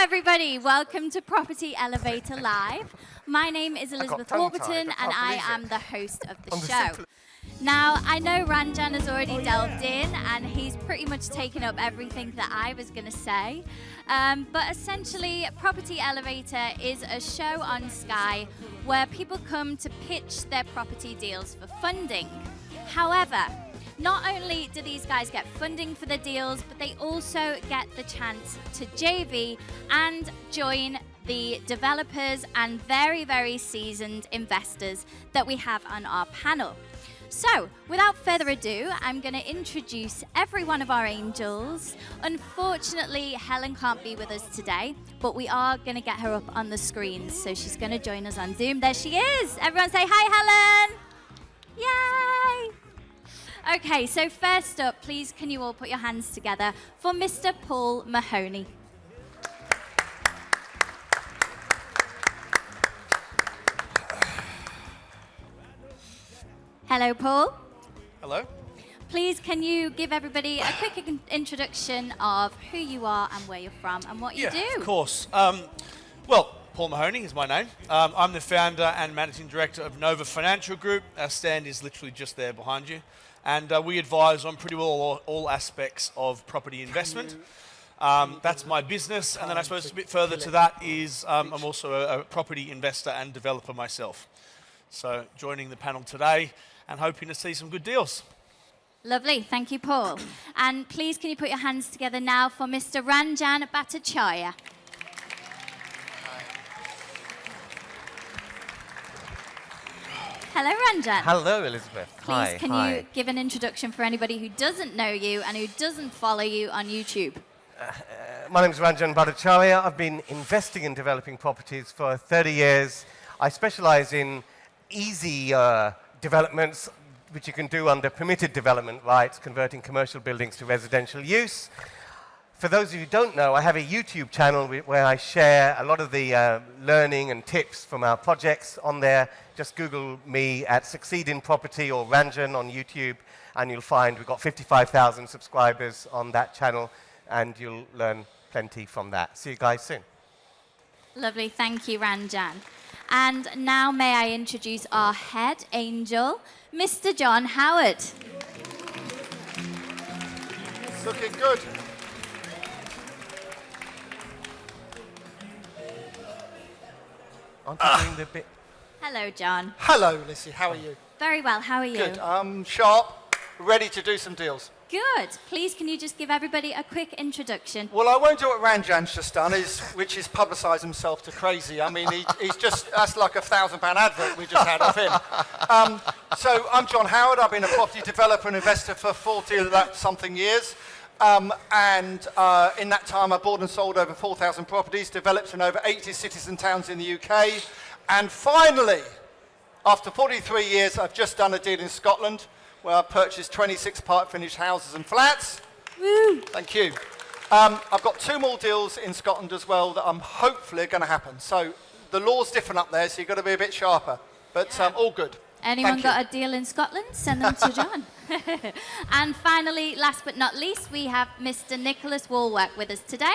everybody. Welcome to Property Elevator Live. My name is Elizabeth Warburton, and I am the host of the show. Now, I know Ranjan has already delved in, and he's pretty much taken up everything that I was going to say. But essentially, Property Elevator is a show on Sky where people come to pitch their property deals for funding. However, not only do these guys get funding for the deals, but they also get the chance to JV and join the developers and very, very seasoned investors that we have on our panel. So, without further ado, I'm going to introduce every one of our angels. Unfortunately, Helen can't be with us today, but we are going to get her up on the screen, so she's going to join us on Zoom. There she is. Everyone say hi, Helen. Yay! Okay, so first up, please can you all put your hands together for Mr. Paul Mahoney. Hello, Paul. Hello. Please can you give everybody a quick introduction of who you are and where you're from and what you do? Yeah, of course. Well, Paul Mahoney is my name. I'm the founder and managing director of Nova Financial Group. Our stand is literally just there behind you. And we advise on pretty well all aspects of property investment. That's my business. And then I suppose a bit further to that is I'm also a property investor and developer myself. So joining the panel today and hoping to see some good deals. Lovely. Thank you, Paul. And please can you put your hands together now for Mr. Ranjan Bhattacharya. Hello, Ranjan. Hello, Elizabeth. Please, can you give an introduction for anybody who doesn't know you and who doesn't follow you on YouTube? My name is Ranjan Bhattacharya. I've been investing in developing properties for 30 years. I specialize in easy developments, which you can do under permitted development rights, converting commercial buildings to residential use. For those of you who don't know, I have a YouTube channel where I share a lot of the learning and tips from our projects on there. Just Google me at Succeed in Property or Ranjan on YouTube, and you'll find we've got 55,000 subscribers on that channel, and you'll learn plenty from that. See you guys soon. Lovely. Thank you, Ranjan. And now may I introduce our head angel, Mr. John Howard. It's looking good. Aren't you doing the bit? Hello, John. Hello, Lissy. How are you? Very well. How are you? Good. I'm sharp, ready to do some deals. Good. Please, can you just give everybody a quick introduction? Well, I won't do what Ranjan's just done, which is publicise himself to crazy. I mean, he's just, that's like a £1,000 advert we just had of him. So I'm John Howard. I've been a property developer and investor for 40-something years. In that time, I bought and sold over 4,000 properties, developed in over 80 cities and towns in the UK. And finally, after 43 years, I've just done a deal in Scotland where I purchased 26 part-finished houses and flats. Woo! Thank you. I've got 2 more deals in Scotland as well that I'm hopefully going to happen. So the law's different up there, so you've got to be a bit sharper. But all good. Anyone got a deal in Scotland? Send them to John. And finally, last but not least, we have Mr. Nicholas Woolwork with us today.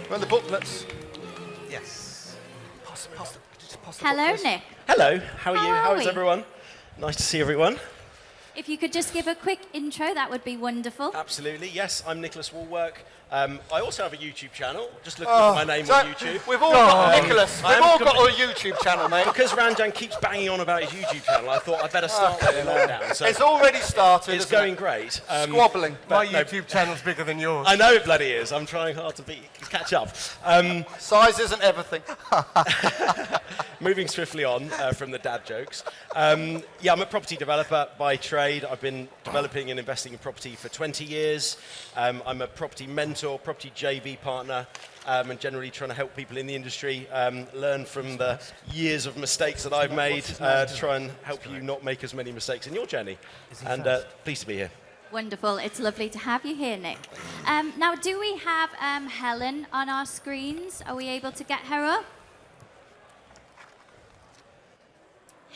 Run the booklets. Yes. Pass the Hello, booklets. Nick. Hello, how are you? How How are is we? everyone? Nice to see everyone. If you could just give a quick intro, that would be wonderful. Absolutely, yes, I'm Nicholas Woolwork. I also have a YouTube channel, just looking for my name So on YouTube. we've all got, Nicholas, I we've am all got a YouTube channel, mate. Because Ranjan keeps banging on about his YouTube channel, I thought I'd better start that in lockdown. So It's already started, it's isn't going it? great. Squabbling. My no. YouTube channel's bigger than yours. I know it bloody is. I'm trying hard to catch up. Size isn't everything. Moving swiftly on from the dad jokes. Yeah, I'm a property developer by trade. I've been developing and investing in property for 20 years. I'm a property mentor, property JV partner, and generally trying to help people in the industry learn from the years of mistakes that I've made to try and help you not make as many mistakes in your journey. And pleased to be here. Wonderful. It's lovely to have you here, Nick. Now, do we have Helen on our screens? Are we able to get her up?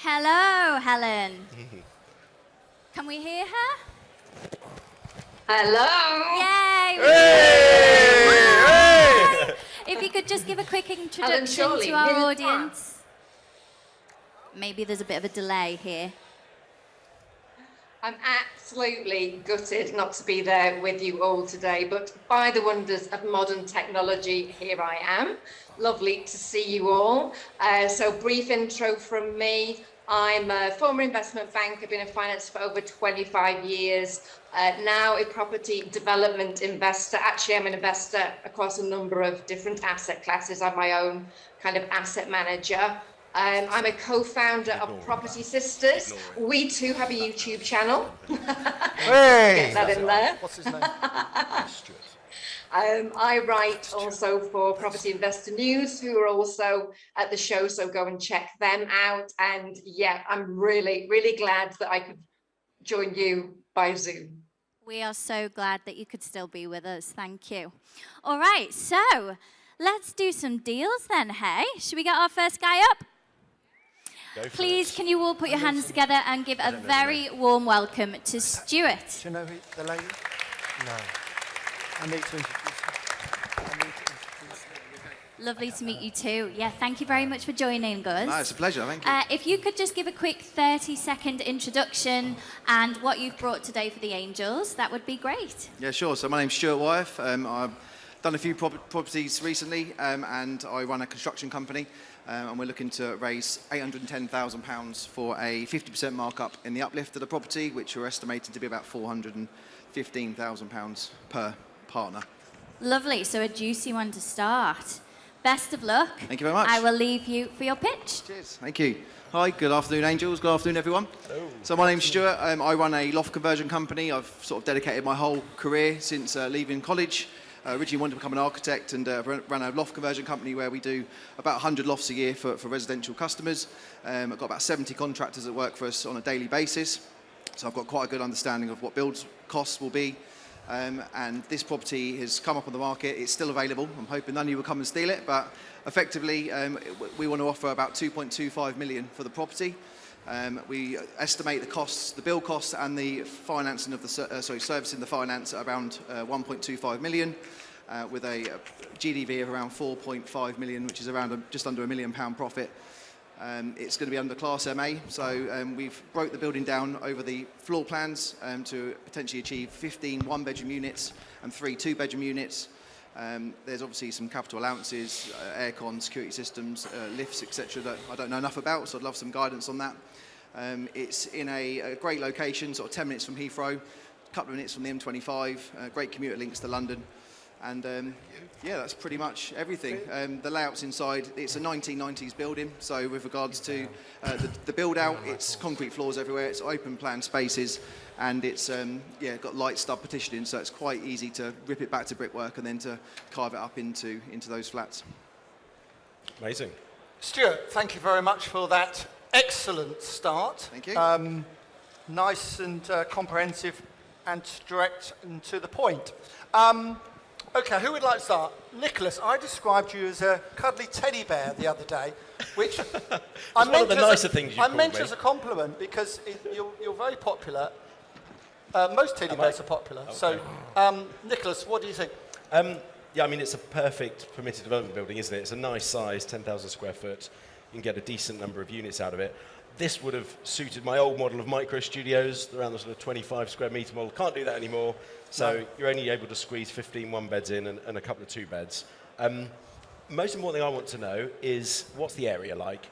Hello, Helen. Can we hear her? Hello. Yay! Hey! If you could just give a quick Helen introduction Shirley, to our Hilton audience. Maybe there's a bit of a delay here. I'm absolutely gutted not to be there with you all today, but by the wonders of modern technology, here I am. Lovely to see you all. So brief intro from me. I'm a former investment banker, been in finance for over 25 years, now a property development investor. Actually, I'm an investor across a number of different asset classes. I'm my own kind of asset manager. I'm a co-founder of Property Sisters. We too have a YouTube channel. Hey! Get that in there. What's his name? I write also for Property Investor News, who are also at the show, so go and check them out. And yeah, I'm really, really glad that I could join you by Zoom. We are so glad that you could still be with us. Thank you. All right, so let's do some deals then, hey? Should we get our first guy up? Please, can you all put your hands together and give a very warm welcome to Stuart. Do you know the lady? No. I need to introduce her. Lovely to meet you too. Yeah, thank you very much for joining us. No, it's a pleasure, thank you. If you could just give a quick 30-second introduction and what you've brought today for the Angels, that would be great. Yeah, sure. So my name's Stuart Wyeth. I've done a few properties recently, and I run a construction company. And we're looking to raise £810,000 for a 50% markup in the uplift of the property, which we're estimating to be about £415,000 per partner. Lovely. So a juicy one to start. Best of luck. Thank you very much. I will leave you for your pitch. Cheers. Thank you. Hi, good afternoon, Angels. Good afternoon, everyone. Hello. So my name's Stuart. I run a loft conversion company. I've sort of dedicated my whole career since leaving college. Originally wanted to become an architect and ran a loft conversion company where we do about 100 lofts a year for residential customers. I've got about 70 contractors that work for us on a daily basis. So I've got quite a good understanding of what build costs will be. And this property has come up on the market. It's still available. I'm hoping none of you will come and steal it, but effectively we want to offer about 2.25 million for the property. We estimate the costs, the build costs and the financing of the servicing the finance at around 1.25 million, with a GDV of around 4.5 million, which is around just under £1 million profit. It's going to be under Class MA, so we've broke the building down over the floor plans to potentially achieve 15 one-bedroom units and 3 two-bedroom units. There's obviously some capital allowances, aircon, security systems, lifts, etc. that I don't know enough about, so I'd love some guidance on that. It's in a great location, sort of 10 minutes from Heathrow, a couple of minutes from the M25, great commuter links to London. And yeah, that's pretty much everything. The layout's inside, it's a 1990s building, so with regards to the build out, it's concrete floors everywhere, it's open plan spaces, and it's yeah, got light stub partitioning, so it's quite easy to rip it back to brickwork and then to carve it up into those flats. Amazing. Stuart, thank you very much for that excellent start. Thank you. Nice and comprehensive and direct and to the point. Okay, who would like to start? Nicholas, I described you as a cuddly teddy bear the other day, which I one of the nicer things you I called meant me. as a compliment because you're very popular. Most teddy bears are popular. Okay. So, Nicholas, what do you think? Yeah, I mean, it's a perfect permitted development building, isn't it? It's a nice size, 10,000 square foot. You can get a decent number of units out of it. This would have suited my old model of micro studios, around the sort of 25 square metre model. Can't do that anymore. So you're only able to squeeze 15 one beds in and a couple of two beds. Most important thing I want to know is what's the area like?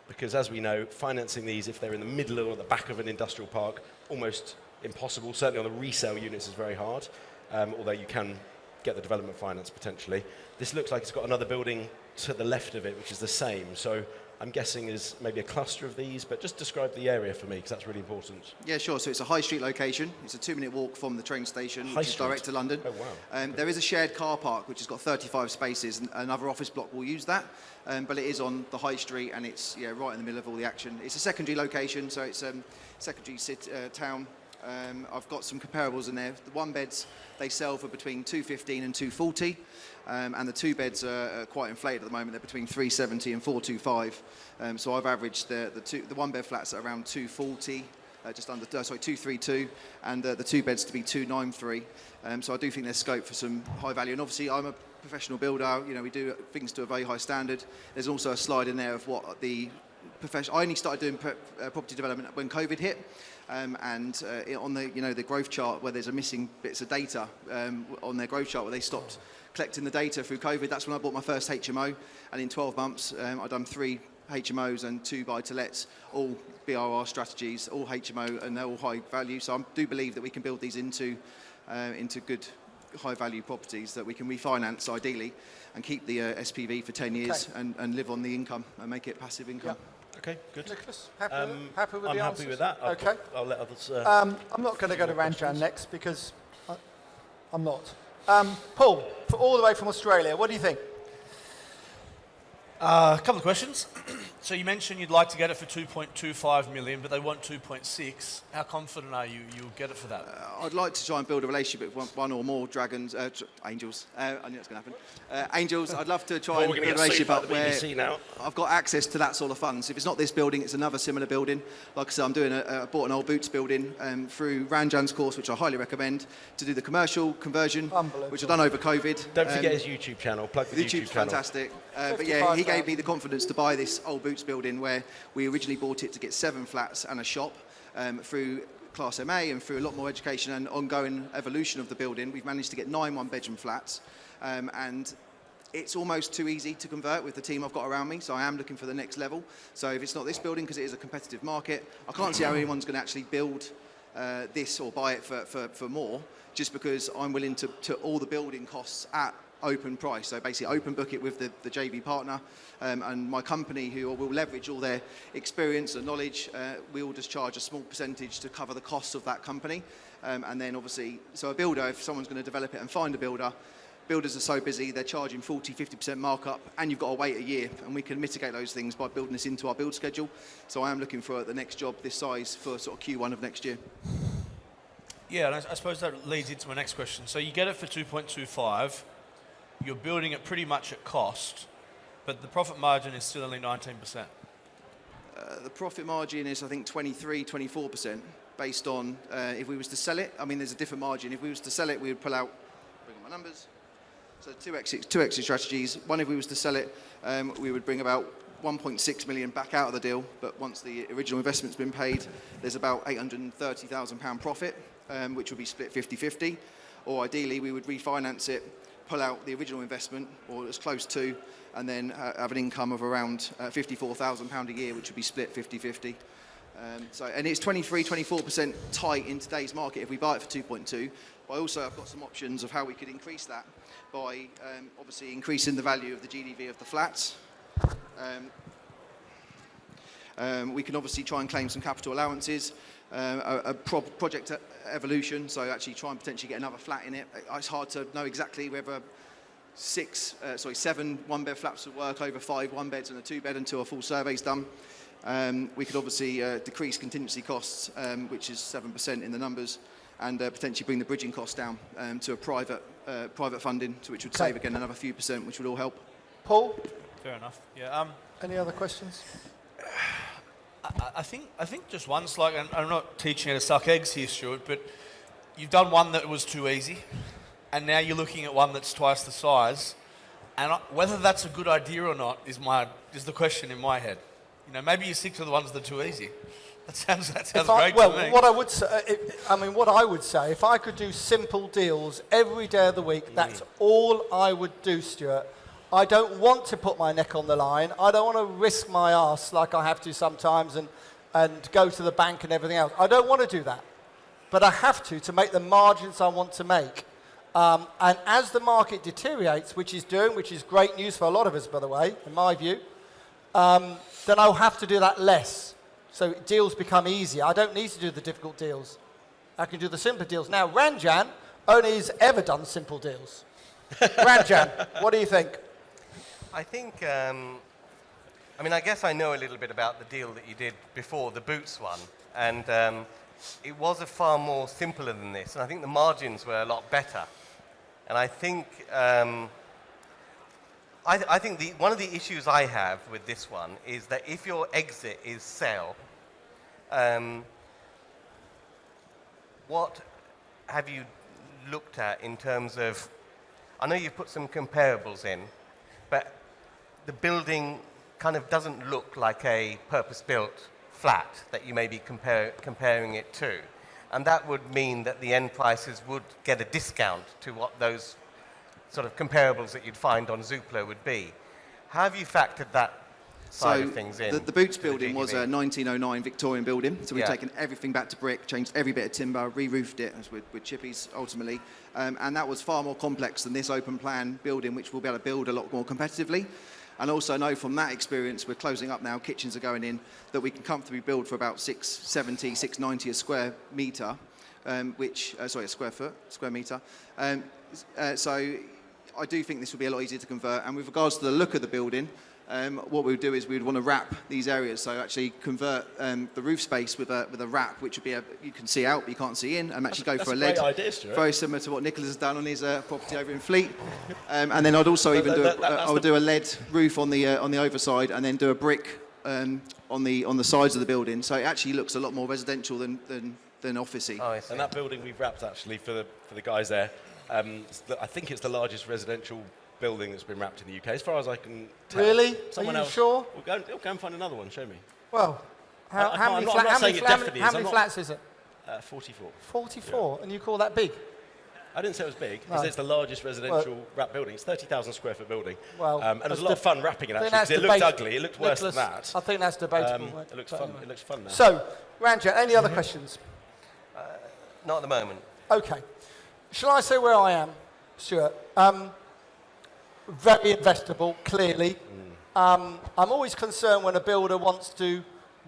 Because as we know, financing these, if they're in the middle or at the back of an industrial park, almost impossible. Certainly on the resale units is very hard, although you can get the development finance potentially. This looks like it's got another building to the left of it, which is the same. So I'm guessing is maybe a cluster of these, but just describe the area for me, because that's really important. Yeah, sure. So it's a high street location. It's a 2-minute walk from the train station, High which is street? direct to London. Oh, wow. There is a shared car park, which has got 35 spaces, and another office block will use that. But it is on the high street, and it's right in the middle of all the action. It's a secondary location, so it's secondary town. I've got some comparables in there. The one beds, they sell for between 215 and 240, and the two beds are quite inflated at the moment. They're between 370 and 425. So I've averaged the one bed flats at around 240 just under 232, and the 2 beds to be 293. So I do think there's scope for some high value. And obviously, I'm a professional builder. You know, we do things to a very high standard. There's also a slide in there of what the profession. I only started doing property development when COVID hit. On the growth chart where there's a missing bits of data on their growth chart where they stopped collecting the data through COVID, that's when I bought my first HMO, and in 12 months I've done 3 HMOs and 2 buy-to-lets, all BRR strategies, all HMO, and they're all high value. So I do believe that we can build these into good high value properties that we can refinance ideally and keep the SPV for 10 years and live on the income and make it passive income. Yep. Okay, good. Nicholas, happy with the I'm answers? happy with that. Okay. I'll let others... I'm not going to go to Ranjan next because I'm not. Paul, all the way from Australia, what do you think? A couple of questions. So you mentioned you'd like to get it for 2.25 million, but they want 2.6. How confident are you you'll get it for that? I'd like to try and build a relationship with one or more angels. I knew that's going to happen. Angels, I'd love to try and build a relationship up where I've got access to that sort of funds. If it's not this building, it's another similar building. Like I said, I bought an old Boots building through Ranjan's course, which I highly recommend, to do the commercial conversion, which I've done over COVID. Don't forget his YouTube channel. Plug the YouTube YouTube's channel. fantastic. But yeah, he gave me the confidence to buy this old Boots building where we originally bought it to get 7 flats and a shop. Through Class MA and through a lot more education and ongoing evolution of the building, we've managed to get 9 one-bedroom flats. And it's almost too easy to convert with the team I've got around me, so I am looking for the next level. So if it's not this building, because it is a competitive market, I can't see how anyone's going to actually build this or buy it for more, just because I'm willing to all the building costs at open price. So basically open book it with the JV partner and my company, who will leverage all their experience and knowledge. We will just charge a small percentage to cover the costs of that company. And then obviously, so a builder, if someone's going to develop it and find a builder, builders are so busy, they're charging 40-50% markup, and you've got to wait a year, and we can mitigate those things by building this into our build schedule. So I am looking for the next job this size for sort of Q1 of next year. Yeah, and I suppose that leads into my next question. So you get it for 2.25, you're building it pretty much at cost, but the profit margin is still only 19%. The profit margin is, I think, 23-24%, based on if we was to sell it. I mean, there's a different margin. If we was to sell it, we would pull out, bring up my numbers. So two exit strategies. One, if we was to sell it, we would bring about 1.6 million back out of the deal, but once the original investment's been paid, there's about £830,000 profit, which will be split 50-50. Or ideally, we would refinance it, pull out the original investment, or as close to, and then have an income of around £54,000 a year, which would be split 50-50. And it's 23-24% tight in today's market if we buy it for 2.2. But also, I've got some options of how we could increase that by obviously increasing the value of the GDV of the flats. We can obviously try and claim some capital allowances, project evolution, so actually try and potentially get another flat in it. It's hard to know exactly whether 7 one-bed flats would work over 5 one-beds and a 2-bed until a full survey's done. We could obviously decrease contingency costs, which is 7% in the numbers, and potentially bring the bridging costs down to a private funding, which would save again another few percent, which would all help. Paul? Fair enough. Yeah. Any other questions? I think just one slide, and I'm not teaching you to suck eggs here, Stuart, but you've done one that was too easy, and now you're looking at one that's twice the size, and whether that's a good idea or not is the question in my head. You know, maybe you stick to the ones that are too easy. That sounds great to me. What I would say, if I could do simple deals every day of the week, that's all I would do, Stuart. I don't want to put my neck on the line. I don't want to risk my arse like I have to sometimes and go to the bank and everything else. I don't want to do that. But I have to make the margins I want to make. And as the market deteriorates, which is great news for a lot of us, by the way, in my view, then I'll have to do that less. So deals become easier. I don't need to do the difficult deals. I can do the simple deals. Now, Ranjan only has ever done simple deals. Ranjan, what do you think? I think, I guess I know a little bit about the deal that you did before, the Boots one, and it was a far more simpler than this, and I think the margins were a lot better. And I think, I think one of the issues I have with this one is that if your exit is sell, what have you looked at in terms of, I know you've put some comparables in, but the building kind of doesn't look like a purpose-built flat that you may be comparing it to. And that would mean that the end prices would get a discount to what those sort of comparables that you'd find on Zoopla would be. How have you factored that side of things in? The Boots to building was a GDV? 1909 Victorian building, so we've Yeah. taken everything back to brick, changed every bit of timber, re-roofed it with chippies ultimately, and that was far more complex than this open plan building, which we'll be able to build a lot more competitively. And also know from that experience, we're closing up now, kitchens are going in, that we can comfortably build for about 670, 690 a square metre, a square metre. So I do think this will be a lot easier to convert. And with regards to the look of the building, what we would do is we'd want to wrap these areas, so actually convert the roof space with a wrap, which would be you can see out, but you can't see in, and actually go for a LED. That's a great idea, Stuart. Very similar to what Nicholas has done on his property over in Fleet. And then I'd also even do a LED roof on the overside, and then do a brick on the sides of the building. So it actually looks a lot more residential than officey. Oh, I see. And that building we've wrapped actually for the guys there. I think it's the largest residential building that's been wrapped in the UK, as far as I can tell. Really? Someone Are you else. sure? We'll go and find another one. Show me. Well, how I'm many, not saying it definitely how is, many I'm not- flats is it? 44. 44, and you call that big? I didn't say it was big. No. It's the largest residential wrap building. It's 30,000 square foot building. Well, and it was that's a lot of fun wrapping it I think actually, that's because it looked debate- ugly. It looked worse than Nicholas, that. I think that's debatable. right? It looks But fun. anyway. It looks fun now. So, Ranjan, any other questions? Not at the moment. Okay. Shall I say where I am, Stuart? Very investable, clearly. I'm always concerned when a builder wants to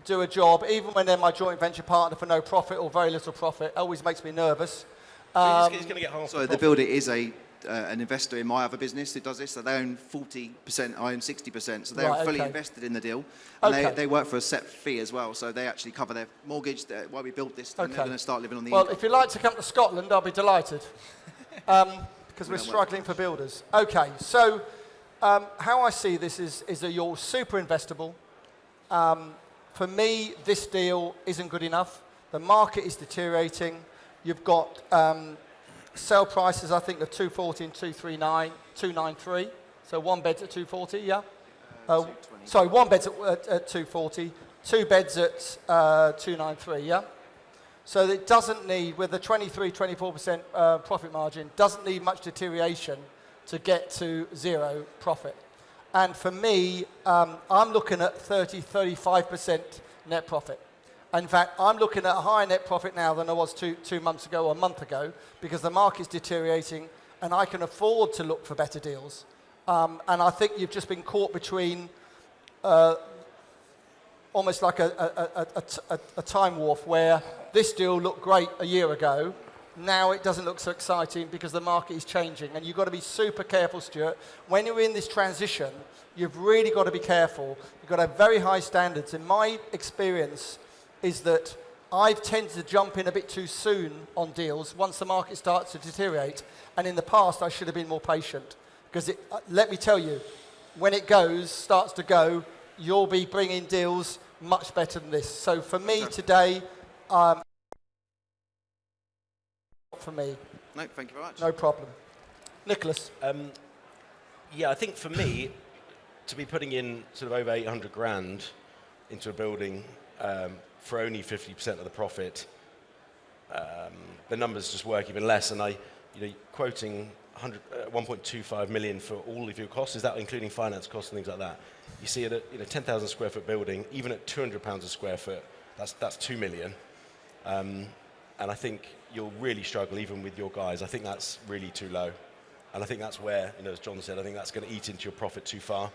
do a job, even when they're my joint venture partner for no profit or very little profit. It always makes me nervous. He's going to get half So the the profit. builder is an investor in my other business who does this. So they own 40%, I own 60%. So they're Right, fully okay. invested in the deal. And Okay. they work for a set fee as well. So they actually cover their mortgage. While we built this, and they're Okay. going to start living on the Well, income. if you'd like to come to Scotland, I'll be delighted. Because we're don't work struggling for builders. Okay, so how I see this is that you're super investable. For me, this deal isn't good enough. The market is deteriorating. You've got sale prices, I think, of 240 and 239, 293. So one bed's at 240, yeah? Sorry, one bed's at 240, two beds at 293, yeah? So it doesn't need, with a 23, 24% profit margin, doesn't need much deterioration to get to zero profit. And for me, I'm looking at 30, 35% net profit. In fact, I'm looking at a higher net profit now than I was two months ago or a month ago, because the market's deteriorating and I can afford to look for better deals. And I think you've just been caught between almost like a time warp where this deal looked great a year ago. Now it doesn't look so exciting because the market is changing. And you've got to be super careful, Stuart. When you're in this transition, you've really got to be careful. You've got to have very high standards. In my experience is that I've tended to jump in a bit too soon on deals once the market starts to deteriorate. And in the past, I should have been more patient. Because let me tell you, when it starts to go, you'll be bringing deals much better than this. So for me today, for me, No, thank you very much. no problem. Nicholas. Yeah, I think for me, to be putting in sort of over 800 grand into a building for only 50% of the profit, the numbers just work even less. And quoting 1.25 million for all of your costs, is that including finance costs and things like that? You see at a 10,000 square foot building, even at £200 a square foot, that's 2 million. And I think you'll really struggle even with your guys. I think that's really too low. And I think that's where, as John said, I think that's going to eat into your profit too far.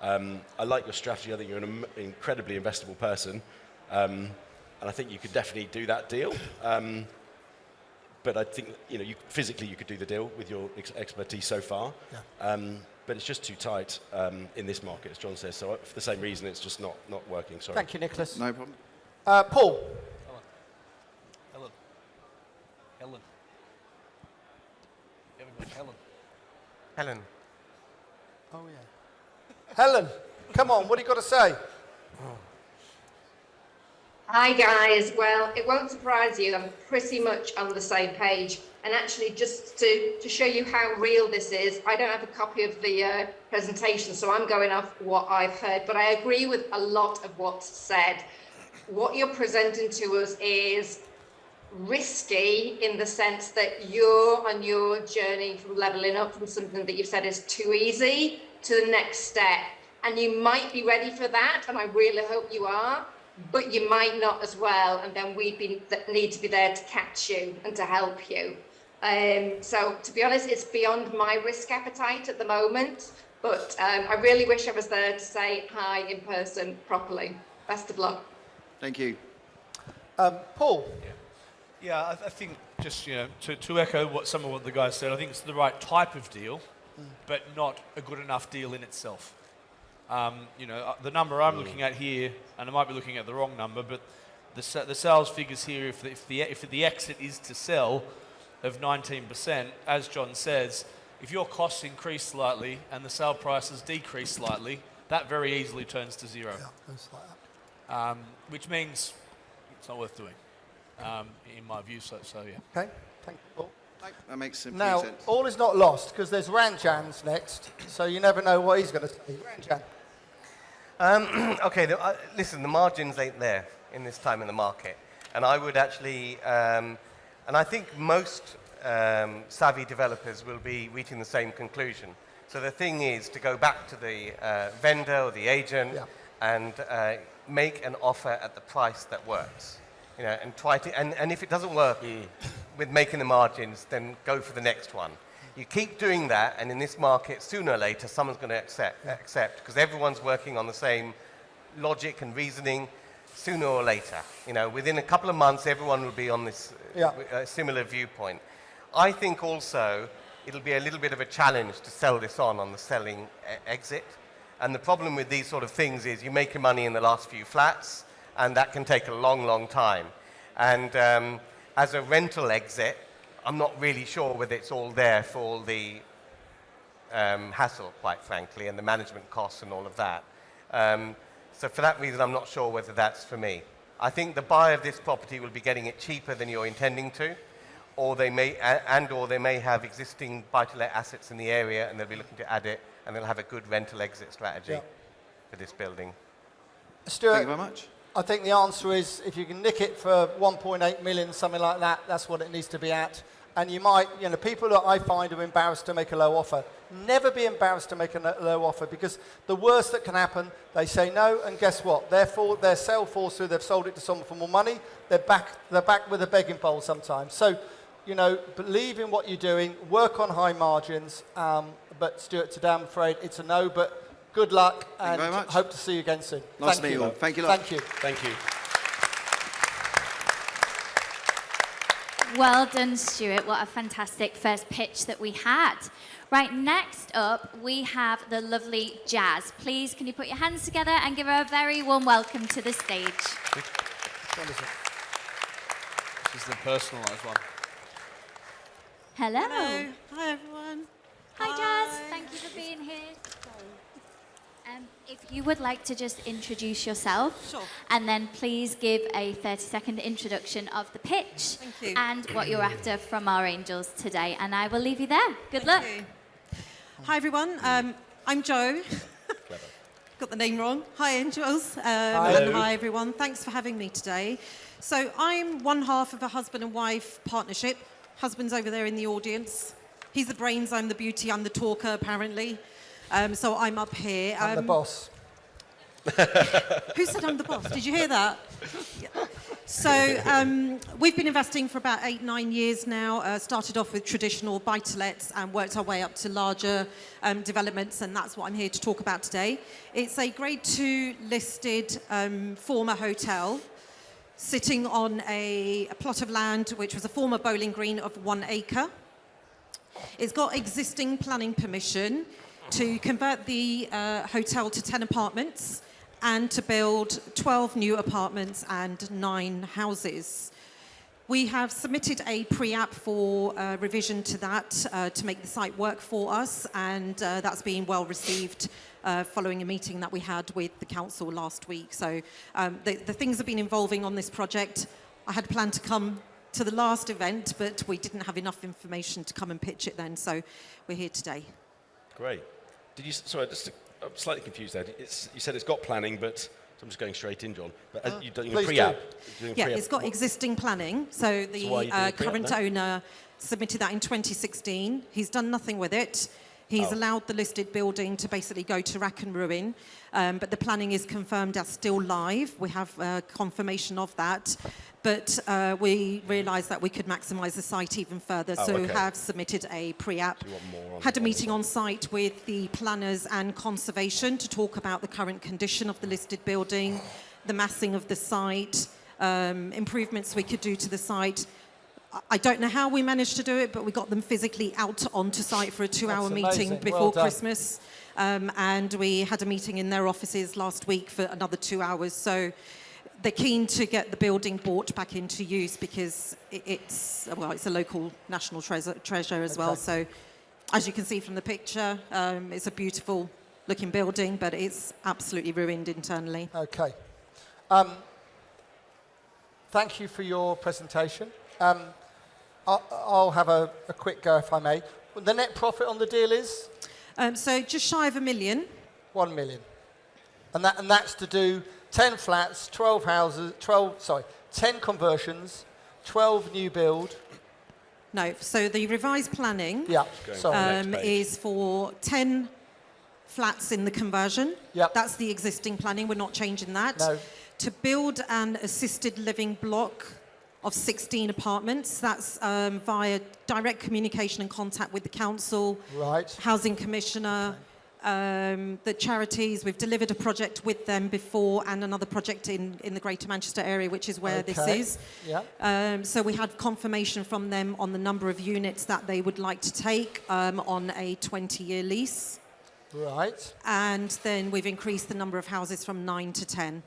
I like your strategy. I think you're an incredibly investable person. And I think you could definitely do that deal. But I think, physically you could do the deal with your expertise so far. Yeah. But it's just too tight in this market, as John says. So for the same reason, it's just not working. Sorry. Thank you, Nicholas. No problem. Paul. Helen. Everybody, Helen. Helen. Oh, yeah. Helen, come on, what do you got to say? Hi guys, well, it won't surprise you, I'm pretty much on the same page. And actually, just to show you how real this is, I don't have a copy of the presentation, so I'm going off what I've heard, but I agree with a lot of what's said. What you're presenting to us is risky in the sense that you're on your journey from leveling up from something that you've said is too easy to the next step. And you might be ready for that, and I really hope you are, but you might not as well, and then we need to be there to catch you and to help you. So to be honest, it's beyond my risk appetite at the moment, but I really wish I was there to say hi in person properly. Best of luck. Thank you. Paul? Yeah, I think just, to echo some of what the guys said, I think it's the right type of deal, but not a good enough deal in itself. The number I'm looking at here, and I might be looking at the wrong number, but the sales figures here, if the exit is to sell of 19%, as John says, if your costs increase slightly and the sale prices decrease slightly, that very easily turns to zero. Yeah, it's like that. Which means it's not worth doing, in my view. So yeah. Okay, thank you, Paul. That makes complete Now, sense. all is not lost, because there's Ranjan's next, so you never know what he's going to say. Ranjan. Okay, listen, the margins ain't there in this time in the market. And I would actually, and I think most savvy developers will be reaching the same conclusion. So the thing is to go back to the vendor or the agent and make an offer at the price that works. And try to, and if it doesn't work with making the margins, then go for the next one. You keep doing that, and in this market, sooner or later, someone's going to accept, because everyone's working on the same logic and reasoning. Sooner or later, within a couple of months, everyone will be on this similar viewpoint. I think also it'll be a little bit of a challenge to sell this on the selling exit. And the problem with these sort of things is you make your money in the last few flats, and that can take a long, long time. And as a rental exit, I'm not really sure whether it's all there for all the hassle, quite frankly, and the management costs and all of that. So for that reason, I'm not sure whether that's for me. I think the buyer of this property will be getting it cheaper than you're intending to, or they may have existing buy-to-let assets in the area, and they'll be looking to add it, and they'll have a good rental exit strategy for this building. Stuart, Thank you very much. I think the answer is if you can nick it for 1.8 million, something like that, that's what it needs to be at. And you might, people that I find are embarrassed to make a low offer, never be embarrassed to make a low offer, because the worst that can happen, they say no, and guess what? Their sale falls through, they've sold it to someone for more money, they're back with a begging bowl sometimes. So, believe in what you're doing, work on high margins, but Stuart, today I'm afraid it's a no, but good luck, and hope to see you again soon. Nice to meet you all. Thank you a lot. Thank you. Thank you. Well done, Stuart. What a fantastic first pitch that we had. Right, next up, we have the lovely Jazz. Please, can you put your hands together and give her a very warm welcome to the stage. This is the personalised one. Hello. Hello. Hi, everyone. Hi, Jazz. Thank you for being here. If you would like to just introduce yourself, Sure. and then please give a 30-second introduction of the pitch Thank you. and what you're after from our angels today, and I will leave you there. Good luck. Thank you. Hi, everyone. I'm Jo. Got the name wrong. Hi, angels. And hi, everyone. Thanks for having me today. So I'm one half of a husband and wife partnership. Husband's over there in the audience. He's the brains, I'm the beauty, I'm the talker, apparently. So I'm up here. I'm the boss. Who said I'm the boss? Did you hear that? Yeah. So we've been investing for about 8-9 years now. Started off with traditional buy-to-lets and worked our way up to larger developments, and that's what I'm here to talk about today. It's a Grade 2 listed former hotel sitting on a plot of land which was a former bowling green of 1 acre. It's got existing planning permission to convert the hotel to 10 apartments and to build 12 new apartments and 9 houses. We have submitted a pre-app for revision to that to make the site work for us, and that's been well received following a meeting that we had with the council last week. So the things have been evolving on this project. I had planned to come to the last event, but we didn't have enough information to come and pitch it then, so we're here today. Great. Sorry, I'm slightly confused there. You said it's got planning, but so I'm just going straight in, John. But you're doing a please pre-app. Yeah, it's got existing planning. So the why are you doing a pre-app current then? owner submitted that in 2016. He's done nothing with it. He's allowed the listed building to basically go to rack and ruin, but the planning is confirmed as still live. We have confirmation of that, but we realised that we could maximise the site even further, so okay. have submitted a pre-app. So you want more on Had a the meeting on site with the planners and conservation to talk about the current condition of the listed building, the massing of the site, improvements we could do to the site. I don't know how we managed to do it, but we got them physically out onto site for a 2-hour That's meeting amazing. before Well done. Christmas. And we had a meeting in their offices last week for another 2 hours. So they're keen to get the building brought back into use because it's a local national treasure as well. So as you can see from the picture, it's a beautiful looking building, but it's absolutely ruined internally. Okay. Thank you for your presentation. I'll have a quick go if I may. The net profit on the deal is? So just shy of £1 million. 1 million. And that's to do 10 flats, 12 houses, 10 conversions, 12 new build. No, so the revised planning Yeah, Going sorry. next page. is for 10 flats in the conversion. Yep. That's the existing planning. We're not changing that. No. To build an assisted living block of 16 apartments. That's via direct communication and contact with the council, Right. housing commissioner, the charities. We've delivered a project with them before and another project in the Greater Manchester area, which is where this Okay. is. Yeah. So we had confirmation from them on the number of units that they would like to take on a 20-year lease. Right. And then we've increased the number of houses from 9 to 10.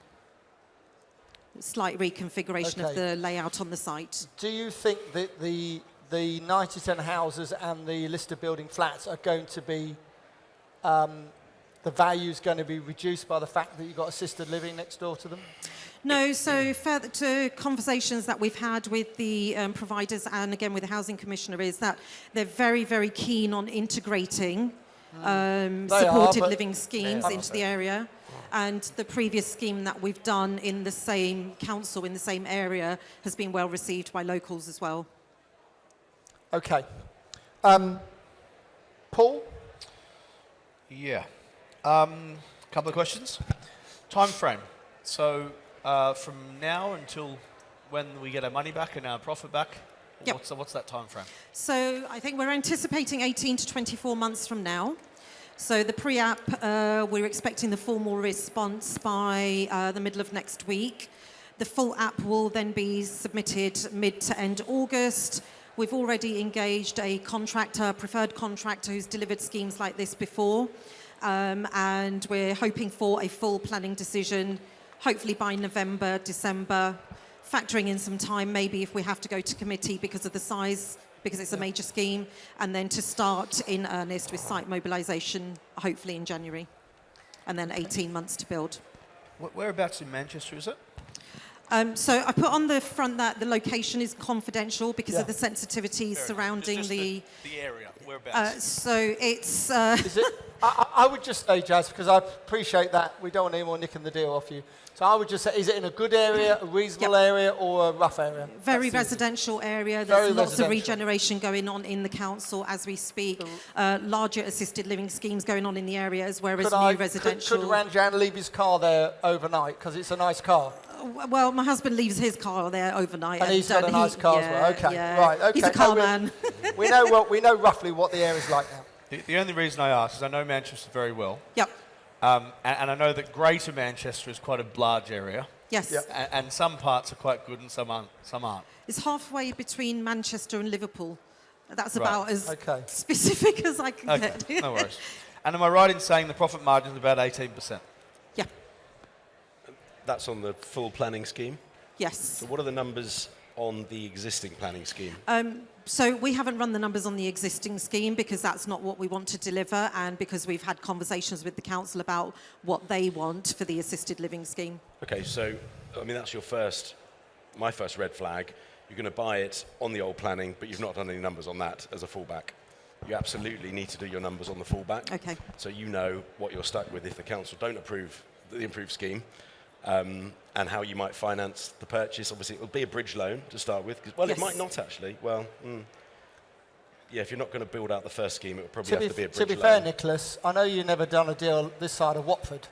Slight reconfiguration of Okay. the layout on the site. Do you think that the 90-10 houses and the listed building flats are going to be, the value is going to be reduced by the fact that you've got assisted living next door to them? No, so further to conversations that we've had with the providers and again with the Housing Commissioner is that they're very, very keen on integrating supported but- living schemes into the area. And the previous scheme that we've done in the same council, in the same area, has been well received by locals as well. Okay. Paul? Yeah. Couple of questions. Time frame. So from now until when we get our money back and our profit back, Yep. what's that time frame? So I think we're anticipating 18 to 24 months from now. So the pre-app, we're expecting the formal response by the middle of next week. The full app will then be submitted mid to end August. We've already engaged a contractor, preferred contractor, who's delivered schemes like this before. And we're hoping for a full planning decision, hopefully by November, December, factoring in some time, maybe if we have to go to committee because of the size, because it's a major scheme, and then to start in earnest with site mobilisation, hopefully in January, and then 18 months to build. Whereabouts in Manchester is it? So I put on the front that the location is confidential because Yeah. of the sensitivities surrounding Just the... the area. Whereabouts? So it's... Is it? I would just say, Jazz, because I appreciate that we don't want anyone nicking the deal off you. So I would just say, is it in a good area, a reasonable area, or a rough area? Very That's easy. residential area. Very There's lots of residential. regeneration going on in the council as we speak. Larger assisted living schemes going on in the area as well as new residential. Could Ranjan leave his car there overnight because it's a nice car? Well, my husband leaves his car there overnight. And he's got a nice car as well. Okay, yeah. right. Okay. He's a car No, man. we know roughly what the area's like now. The only reason I ask is I know Manchester very well, Yep. and I know that Greater Manchester is quite a large area, Yes. Yep. and some parts are quite good and some aren't. It's halfway between Manchester and Liverpool. That's Right. about as Okay. specific as I can Okay, get. no worries. And am I right in saying the profit margin is about 18%? Yeah. That's on the full planning scheme. Yes. So what are the numbers on the existing planning scheme? So we haven't run the numbers on the existing scheme because that's not what we want to deliver, and because we've had conversations with the council about what they want for the assisted living scheme. Okay, so, I mean, that's my first red flag. You're going to buy it on the old planning, but you've not done any numbers on that as a fallback. You absolutely need to do your numbers on the fallback. Okay. So you know what you're stuck with if the council don't approve the improved scheme, and how you might finance the purchase. Obviously, it'll be a bridge loan to start with. Well, Yes. it might not actually. Well, yeah, if you're not going to build out the first scheme, it would probably have to be a bridge To be loan. fair, Nicholas, I know you've never done a deal this side of Watford.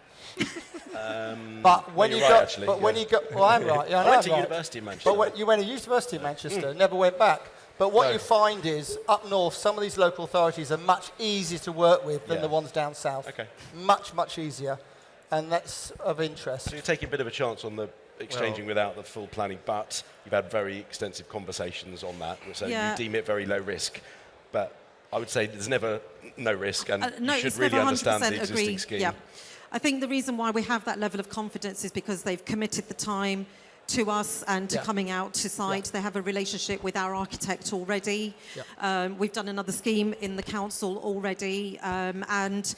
But when you're you right, got, actually, but when yeah. you got, well, I'm right. Yeah, I I know went I'm to right. university in Manchester. But when you went to University of Manchester, never went back. But what No. you find is, up north, some of these local authorities are much easier to work with than Yeah. the ones down south. Okay. Much, much easier. And that's of interest. So you're taking a bit of a chance on the exchanging without the full planning, but you've had very extensive conversations on that, so Yeah. you deem it very low risk. But I would say there's never no risk, and No, you should it's really never understand 100% the existing agree. scheme. Yeah. I think the reason why we have that level of confidence is because they've committed the time to us and to Yeah. coming out to site. They have a relationship with our architect already. Yeah. We've done another scheme in the council already, and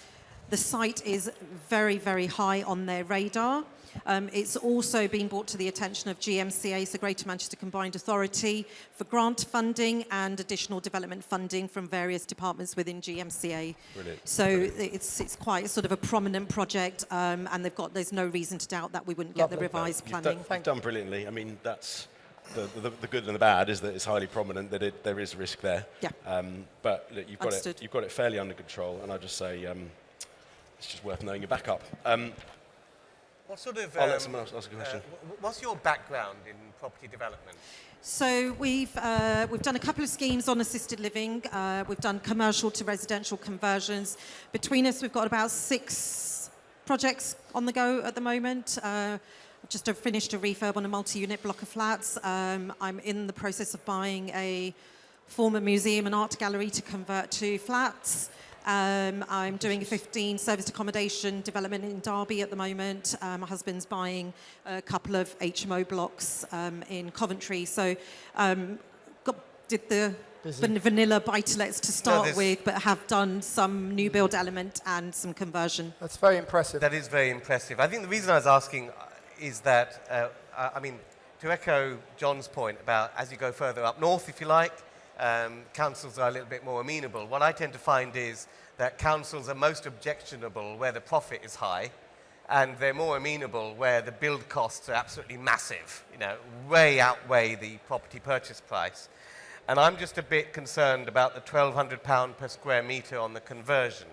the site is very, very high on their radar. It's also been brought to the attention of GMCA, so Greater Manchester Combined Authority, for grant funding and additional development funding from various departments within GMCA. Brilliant. So it's quite sort of a prominent project, and there's no reason to doubt that we wouldn't get the Lovely. revised You've planning. done brilliantly. I mean, that's the good and the bad is that it's highly prominent that there is risk there. Yeah. But look, Understood. you've got it fairly under control, and I just say it's just worth knowing your backup. What sort of, I'll let someone else ask a question. what's your background in property development? So we've done a couple of schemes on assisted living. We've done commercial to residential conversions. Between us, we've got about 6 projects on the go at the moment. I've just finished a refurb on a multi-unit block of flats. I'm in the process of buying a former museum and art gallery to convert to flats. I'm doing a 15 serviced accommodation development in Derby at the moment. My husband's buying a couple of HMO blocks in Coventry. So did the vanilla buy-to-lets to start with, but have done some new build element and some conversion. That's very impressive. That is very impressive. I think the reason I was asking is that, I mean, to echo John's point about as you go further up north, if you like, councils are a little bit more amenable. What I tend to find is that councils are most objectionable where the profit is high, and they're more amenable where the build costs are absolutely massive, way outweigh the property purchase price. And I'm just a bit concerned about the £1,200 per square metre on the conversion,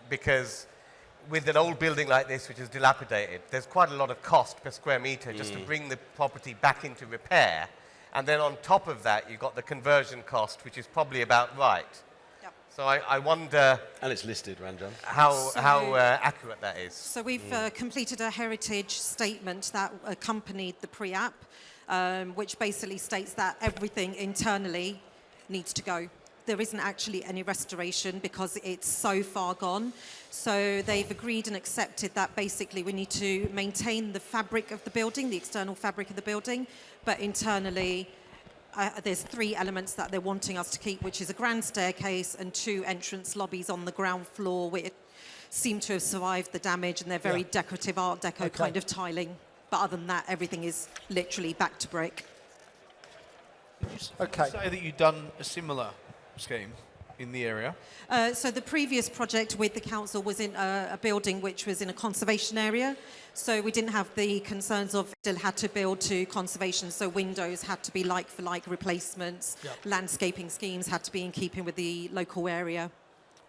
because with an old building like this, which is dilapidated, there's quite a lot of cost per square metre just to bring the property back into repair. And then on top of that, you've got the conversion cost, which is probably about right. Yep. So I wonder And it's listed, Ranjan. how accurate that is. So we've completed a heritage statement that accompanied the pre-app, which basically states that everything internally needs to go. There isn't actually any restoration because it's so far gone. So they've agreed and accepted that basically we need to maintain the fabric of the building, the external fabric of the building, but internally there's 3 elements that they're wanting us to keep, which is a grand staircase and 2 entrance lobbies on the ground floor, which seem to have survived the damage, and they're very decorative Art Deco kind of tiling. But other than that, everything is literally back to brick. Okay. Say that you've done a similar scheme in the area. So the previous project with the council was in a building which was in a conservation area. So we didn't have the concerns of still had to build to conservation. So windows had to be like-for-like replacements. Landscaping schemes had to be in keeping with the local area.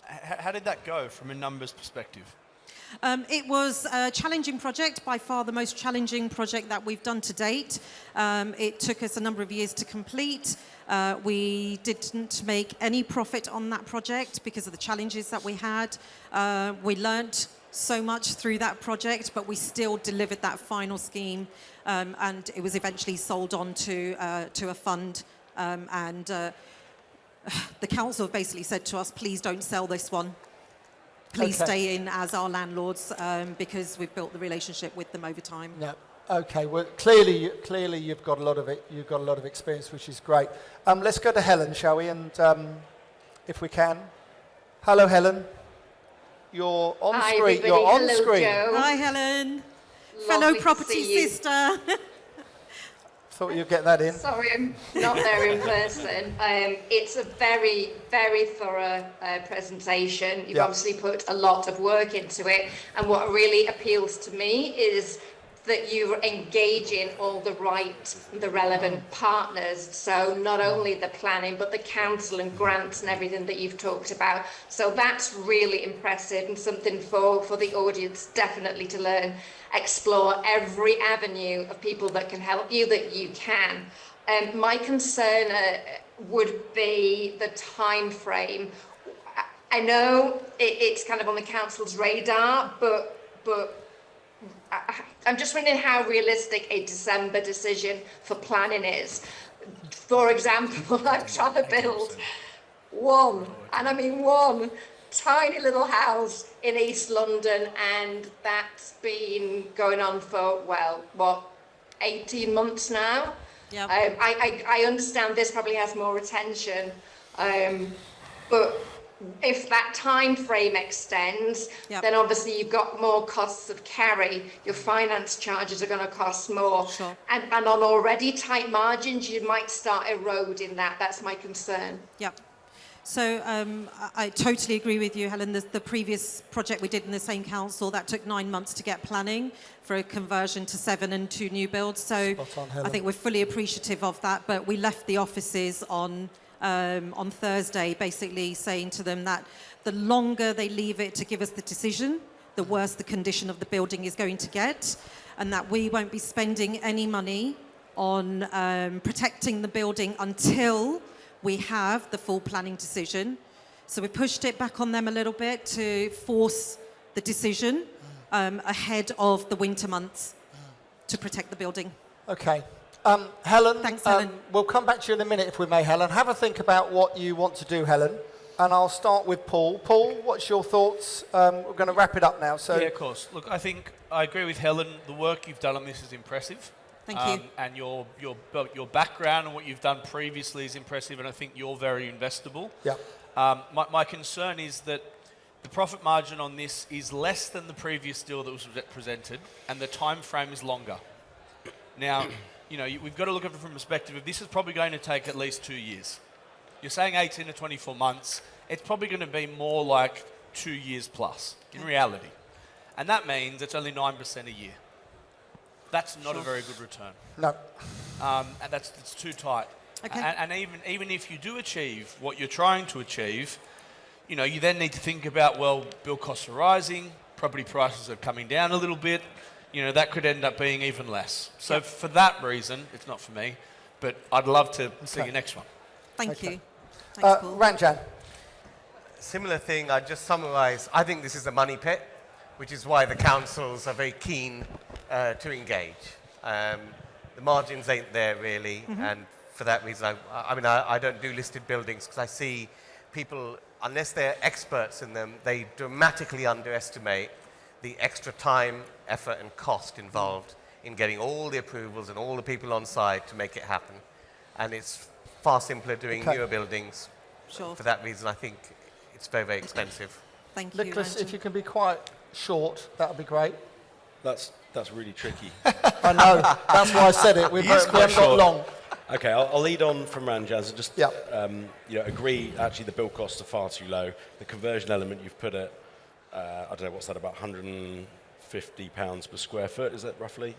How did that go from a numbers perspective? It was a challenging project, by far the most challenging project that we've done to date. It took us a number of years to complete. We didn't make any profit on that project because of the challenges that we had. We learnt so much through that project, but we still delivered that final scheme, and it was eventually sold on to a fund. The council basically said to us, please don't sell this one. Please stay in as our landlords because we've built the relationship with them over time. Yeah. Okay, well, clearly you've got a lot of it. You've got a lot of experience, which is great. Let's go to Helen, shall we? And if we can, hello, Helen. You're on Hi, screen. everybody. You're on Hello, screen. Joe. Hi, Helen. Lovely Fellow to property see you. sister. Thought you'd get that in. Sorry, I'm not there in person. It's a very, very thorough presentation. You've Yeah. obviously put a lot of work into it. And what really appeals to me is that you're engaging all the relevant partners. So not only the planning, but the council and grants and everything that you've talked about. So that's really impressive and something for the audience definitely to learn. Explore every avenue of people that can help you that you can. My concern would be the time frame. I know it's kind of on the council's radar, but I'm just wondering how realistic a December decision for planning is. For example, I'm trying to build one tiny little house in East London, and that's been going on for, 18 months now. Yep. I understand this probably has more attention, but if that time frame extends, Yep. then obviously you've got more costs of carry. Your finance charges are going to cost more. Sure. And on already tight margins, you might start eroding that. That's my concern. Yep. So I totally agree with you, Helen. The previous project we did in the same council, that took 9 months to get planning for a conversion to 7 and 2 new builds. So Spot on, Helen. I think we're fully appreciative of that. But we left the offices on Thursday, basically saying to them that the longer they leave it to give us the decision, the worse the condition of the building is going to get, and that we won't be spending any money on protecting the building until we have the full planning decision. So we pushed it back on them a little bit to force the decision ahead of the winter months to protect the building. Okay. Helen, Thanks, Helen. We'll come back to you in a minute if we may, Helen. Have a think about what you want to do, Helen. And I'll start with Paul. Paul, what's your thoughts? We're going to wrap it up now. So. Yeah, of course. Look, I think I agree with Helen. The work you've done on this is impressive. Thank you. And your background and what you've done previously is impressive, and I think you're very investable. Yeah. My concern is that the profit margin on this is less than the previous deal that was presented, and the time frame is longer. Now, we've got to look at it from the perspective of this is probably going to take at least 2 years. You're saying 18 to 24 months. It's probably going to be more like 2 years plus in reality. And that means it's only 9% a year. That's not a very good return. No. And it's too tight. Okay. And even if you do achieve what you're trying to achieve, you then need to think about, build costs are rising, property prices are coming down a little bit. That could end up being even less. So for that reason, it's not for me, but I'd love to see your next one. Thank you. Thanks, Paul. Ranjan. Similar thing, I'd just summarise. I think this is a money pit, which is why the councils are very keen to engage. The margins ain't there really, and for that reason, I don't do listed buildings because I see people, unless they're experts in them, they dramatically underestimate the extra time, effort and cost involved in getting all the approvals and all the people on side to make it happen. And it's far simpler doing newer buildings. Sure. For that reason, I think it's very, very expensive. Thank you, Nicholas, Ranjan. if you can be quite short, that would be great. That's really tricky. I know. That's why I said it. We haven't got short. long. Okay, I'll lead on from Ranjan. Just Yeah. agree. Actually, the build costs are far too low. The conversion element you've put at I don't know what's that, about £150 per square foot. Is that roughly?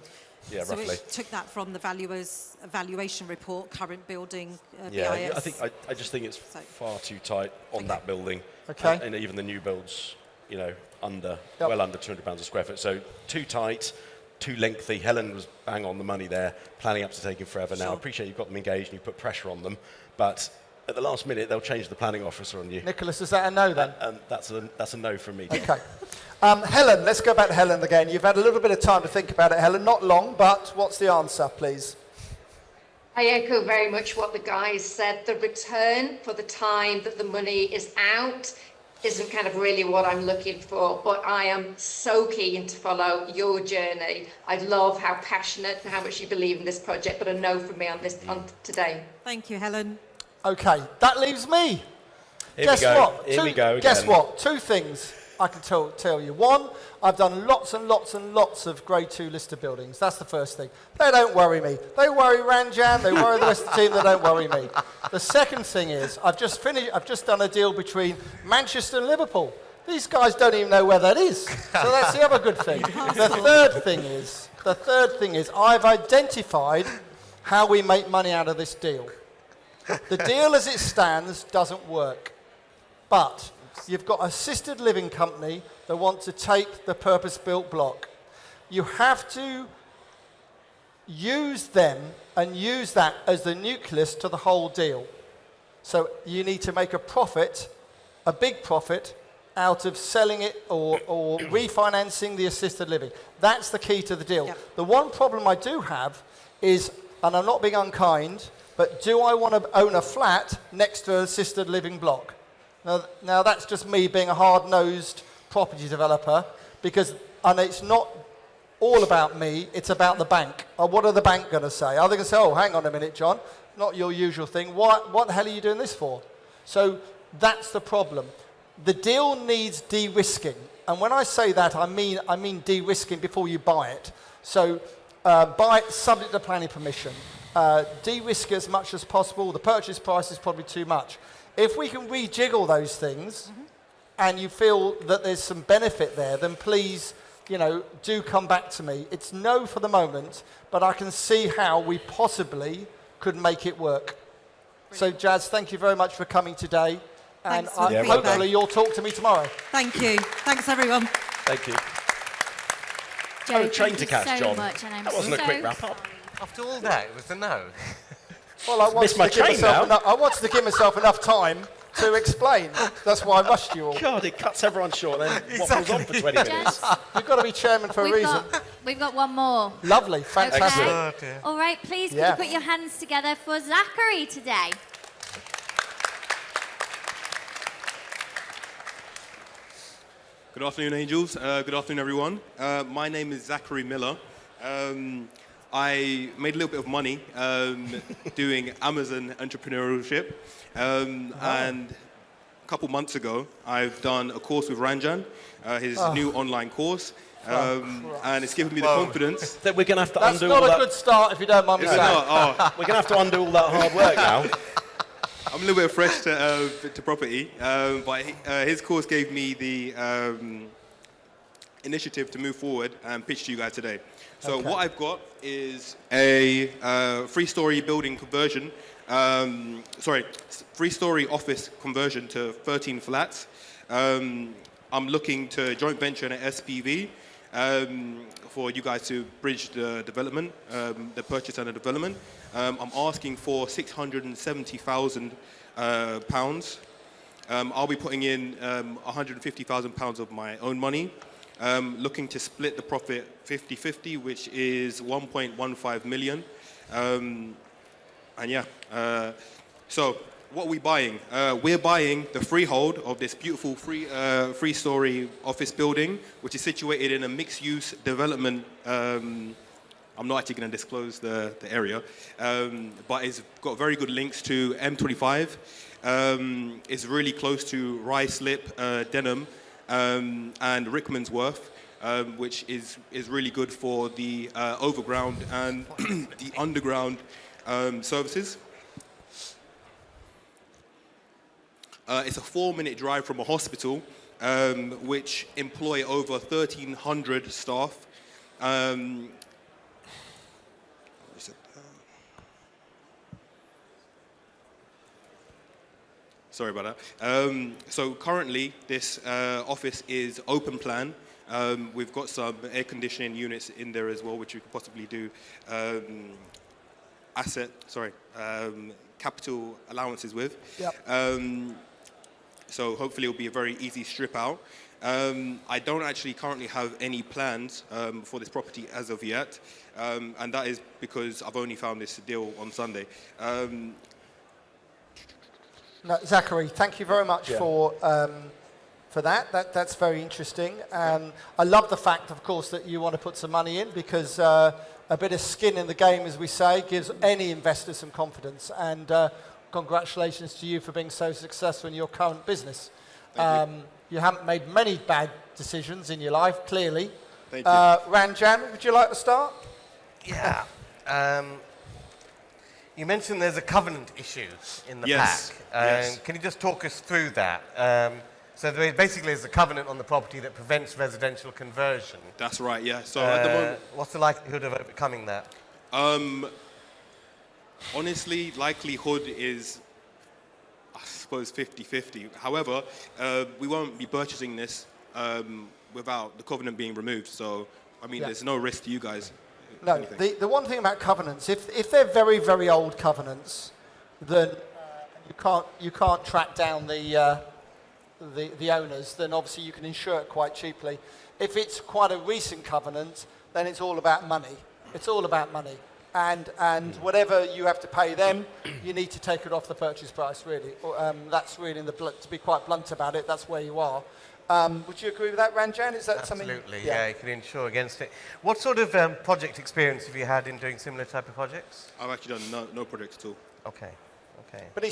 Yeah, So roughly. it took that from the valuer's evaluation report, current building, Yeah, BIS. I just think it's So- far too tight on that building. Okay. And even the new builds, well under £200 a square foot. So too tight, too lengthy. Helen was bang on the money there, planning up to taking forever. Now, I appreciate you've got them engaged and you put pressure on them, but at the last minute, they'll change the planning officer on you. Nicholas, is that a no then? And that's a no from me. Okay. Helen, let's go back to Helen again. You've had a little bit of time to think about it, Helen. Not long, but what's the answer, please? I echo very much what the guys said. The return for the time that the money is out isn't kind of really what I'm looking for, but I am so keen to follow your journey. I love how passionate and how much you believe in this project, but a no from me on today. Thank you, Helen. Okay, that leaves me. Here we go. Guess again. what? Two things I can tell you. One, I've done lots and lots and lots of Grade 2 listed buildings. That's the first thing. They don't worry me. They worry Ranjan, they worry the rest of the team, they don't worry me. The second thing is, I've just done a deal between Manchester and Liverpool. These guys don't even know where that is. So that's the other good thing. The third thing is, I've identified how we make money out of this deal. The deal as it stands doesn't work. But you've got an assisted living company that want to take the purpose-built block. You have to use them and use that as the nucleus to the whole deal. So you need to make a profit, a big profit, out of selling it or refinancing the assisted living. That's the key to the deal. Yep. The one problem I do have is, and I'm not being unkind, but do I want to own a flat next to an assisted living block? Now that's just me being a hard-nosed property developer, and it's not all about me, it's about the bank. What are the bank going to say? Are they going to say, oh, hang on a minute, John, not your usual thing. What the hell are you doing this for? So that's the problem. The deal needs de-risking. And when I say that, I mean de-risking before you buy it. So buy it subject to planning permission. De-risk as much as possible. The purchase price is probably too much. If we can rejiggle those things and you feel that there's some benefit there, then please, do come back to me. It's no for the moment, but I can see how we possibly could make it work. So, Jazz, thank you very much for coming today. And Thanks for the hopefully feedback. you'll talk to me tomorrow. Thank you. Thanks, everyone. Thank you. Joe, a train thank to you catch, so John. much, and I'm That wasn't a so quick wrap-up. sorry. After all that, it was a no. Well, I Missed my train now. I wanted to give myself enough time to explain. That's why I rushed you all. God, it cuts everyone short, then waffles on for 20 minutes. Gents, You've got to be chairman for a reason. we've got one more. Lovely, fantastic. Okay. Oh, dear. All right, please can Yeah. you put your hands together for Zachary today? Good afternoon, Angels. Good afternoon, everyone. My name is Zachary Miller. I made a little bit of money doing Amazon entrepreneurship. And a couple months ago, I've done a course with Ranjan, his new online course. And it's given me the confidence. That we're going to have to That's undo all not a that. good start if you don't mind me Is it saying. not? Oh, We're going to have to undo all that hard work now. I'm a little bit fresh to property, but his course gave me the initiative to move forward and pitch to you guys today. So what I've got is a three-story building conversion, three-story office conversion to 13 flats. I'm looking to joint venture an SPV for you guys to bridge the development, the purchase and the development. I'm asking for £670,000. I'll be putting in £150,000 of my own money. Looking to split the profit 50-50, which is 1.15 million. So what are we buying? We're buying the freehold of this beautiful three-story office building, which is situated in a mixed-use development. I'm not actually going to disclose the area, but it's got very good links to M25. It's really close to Ruislip, Denham, and Rickmansworth, which is really good for the overground and the underground services. It's a 4-minute drive from a hospital, which employ over 1,300 staff. Sorry about that. So currently, this office is open plan. We've got some air conditioning units in there as well, which we could possibly do capital allowances with. Yep. So hopefully it'll be a very easy strip out. I don't actually currently have any plans for this property as of yet, and that is because I've only found this deal on Sunday. No, Zachary, thank you very much for for that. That's very interesting. I love the fact, of course, that you want to put some money in because a bit of skin in the game, as we say, gives any investor some confidence. And congratulations to you for being so successful in your current business. You haven't made many bad decisions in your life, clearly. Thank you. Ranjan, would you like to start? Yeah. You mentioned there's a covenant issue in the Yes, pack. yes. Can you just talk us through that? So basically there's a covenant on the property that prevents residential conversion. That's right, yeah. So at the moment, What's the likelihood of overcoming that? honestly, likelihood is, I suppose, 50-50. However, we won't be purchasing this without the covenant being removed. So, I mean, there's no risk to you guys. No, anything. the one thing about covenants, if they're very, very old covenants, then you can't track down the owners, then obviously you can insure it quite cheaply. If it's quite a recent covenant, then it's all about money. It's all about money. And whatever you have to pay them, you need to take it off the purchase price, really. That's really, to be quite blunt about it, that's where you are. Would you agree with that, Ranjan? Is that something? Absolutely, yeah, you can insure against it. What sort of project experience have you had in doing similar type of projects? I've actually done no projects at all. Okay. But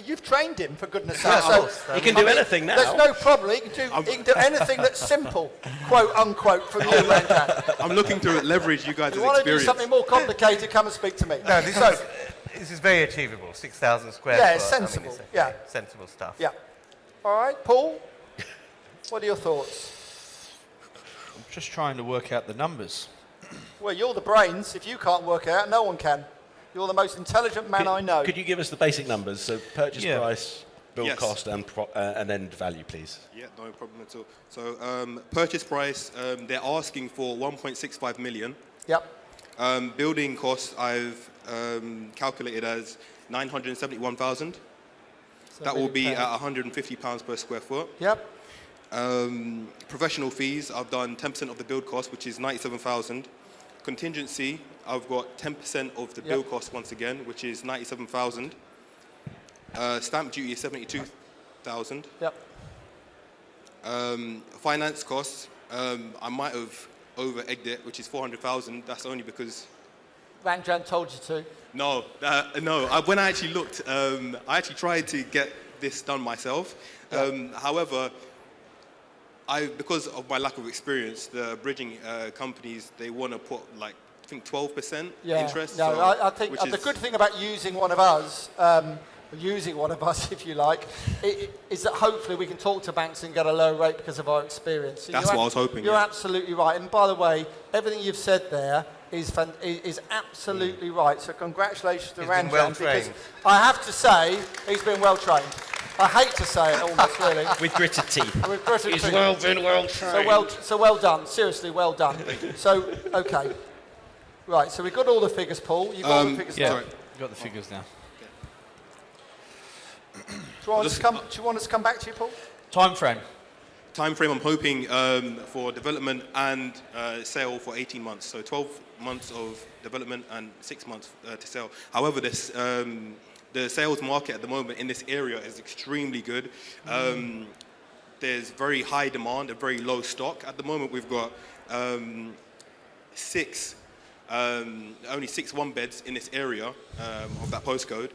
you've trained him, for goodness sake. Yeah, So, of course. He can do anything now. there's no problem. He can do anything that's simple, quote unquote, from you, Ranjan. I'm looking to leverage you guys' If you want to do experience. something more complicated, come and speak to me. No, this is very achievable. 6,000 square Yeah, foot. it's sensible, it's yeah. sensible stuff. Yeah. All right, Paul, what are your thoughts? I'm just trying to work out the numbers. Well, you're the brains. If you can't work it out, no one can. You're the most intelligent man I know. Could you give us the basic numbers? So purchase Yeah. price, build Yes. cost, and then value, please. Yeah, no problem at all. So purchase price, they're asking for 1.65 million. Yep. Building costs, I've calculated as 971,000. That will be at £150 per square foot. Yep. Professional fees, I've done 10% of the build cost, which is 97,000. Contingency, I've got 10% of the build cost once again, which is 97,000. Stamp duty is 72,000. Yep. Finance costs, I might have over-egged it, which is 400,000. That's only because... Ranjan told you to. No. When I actually looked, I actually tried to get this done myself. However, because of my lack of experience, the bridging companies, they want to put like, I think 12% interest. No, so, I think which the is- good thing about using one of us, if you like, is that hopefully we can talk to banks and get a low rate because of our experience. So That's what I was hoping, You're yeah. absolutely right. And by the way, everything you've said there is absolutely right. So congratulations to He's been Ranjan, well because trained. I have to say he's been well trained. I hate to say it almost, really. With gritted teeth. With gritted teeth. been well trained. So well done. Seriously, well done. So, okay. Right, so we've got all the figures, Paul. You've got all the figures Yeah, now. Sorry. got the figures now. Do you want us to come back to you, Paul? Time frame. Time frame, I'm hoping for development and sale for 18 months. So 12 months of development and 6 months to sell. However, the sales market at the moment in this area is extremely good. There's very high demand and very low stock. At the moment, we've got only six one-beds in this area of that postcode.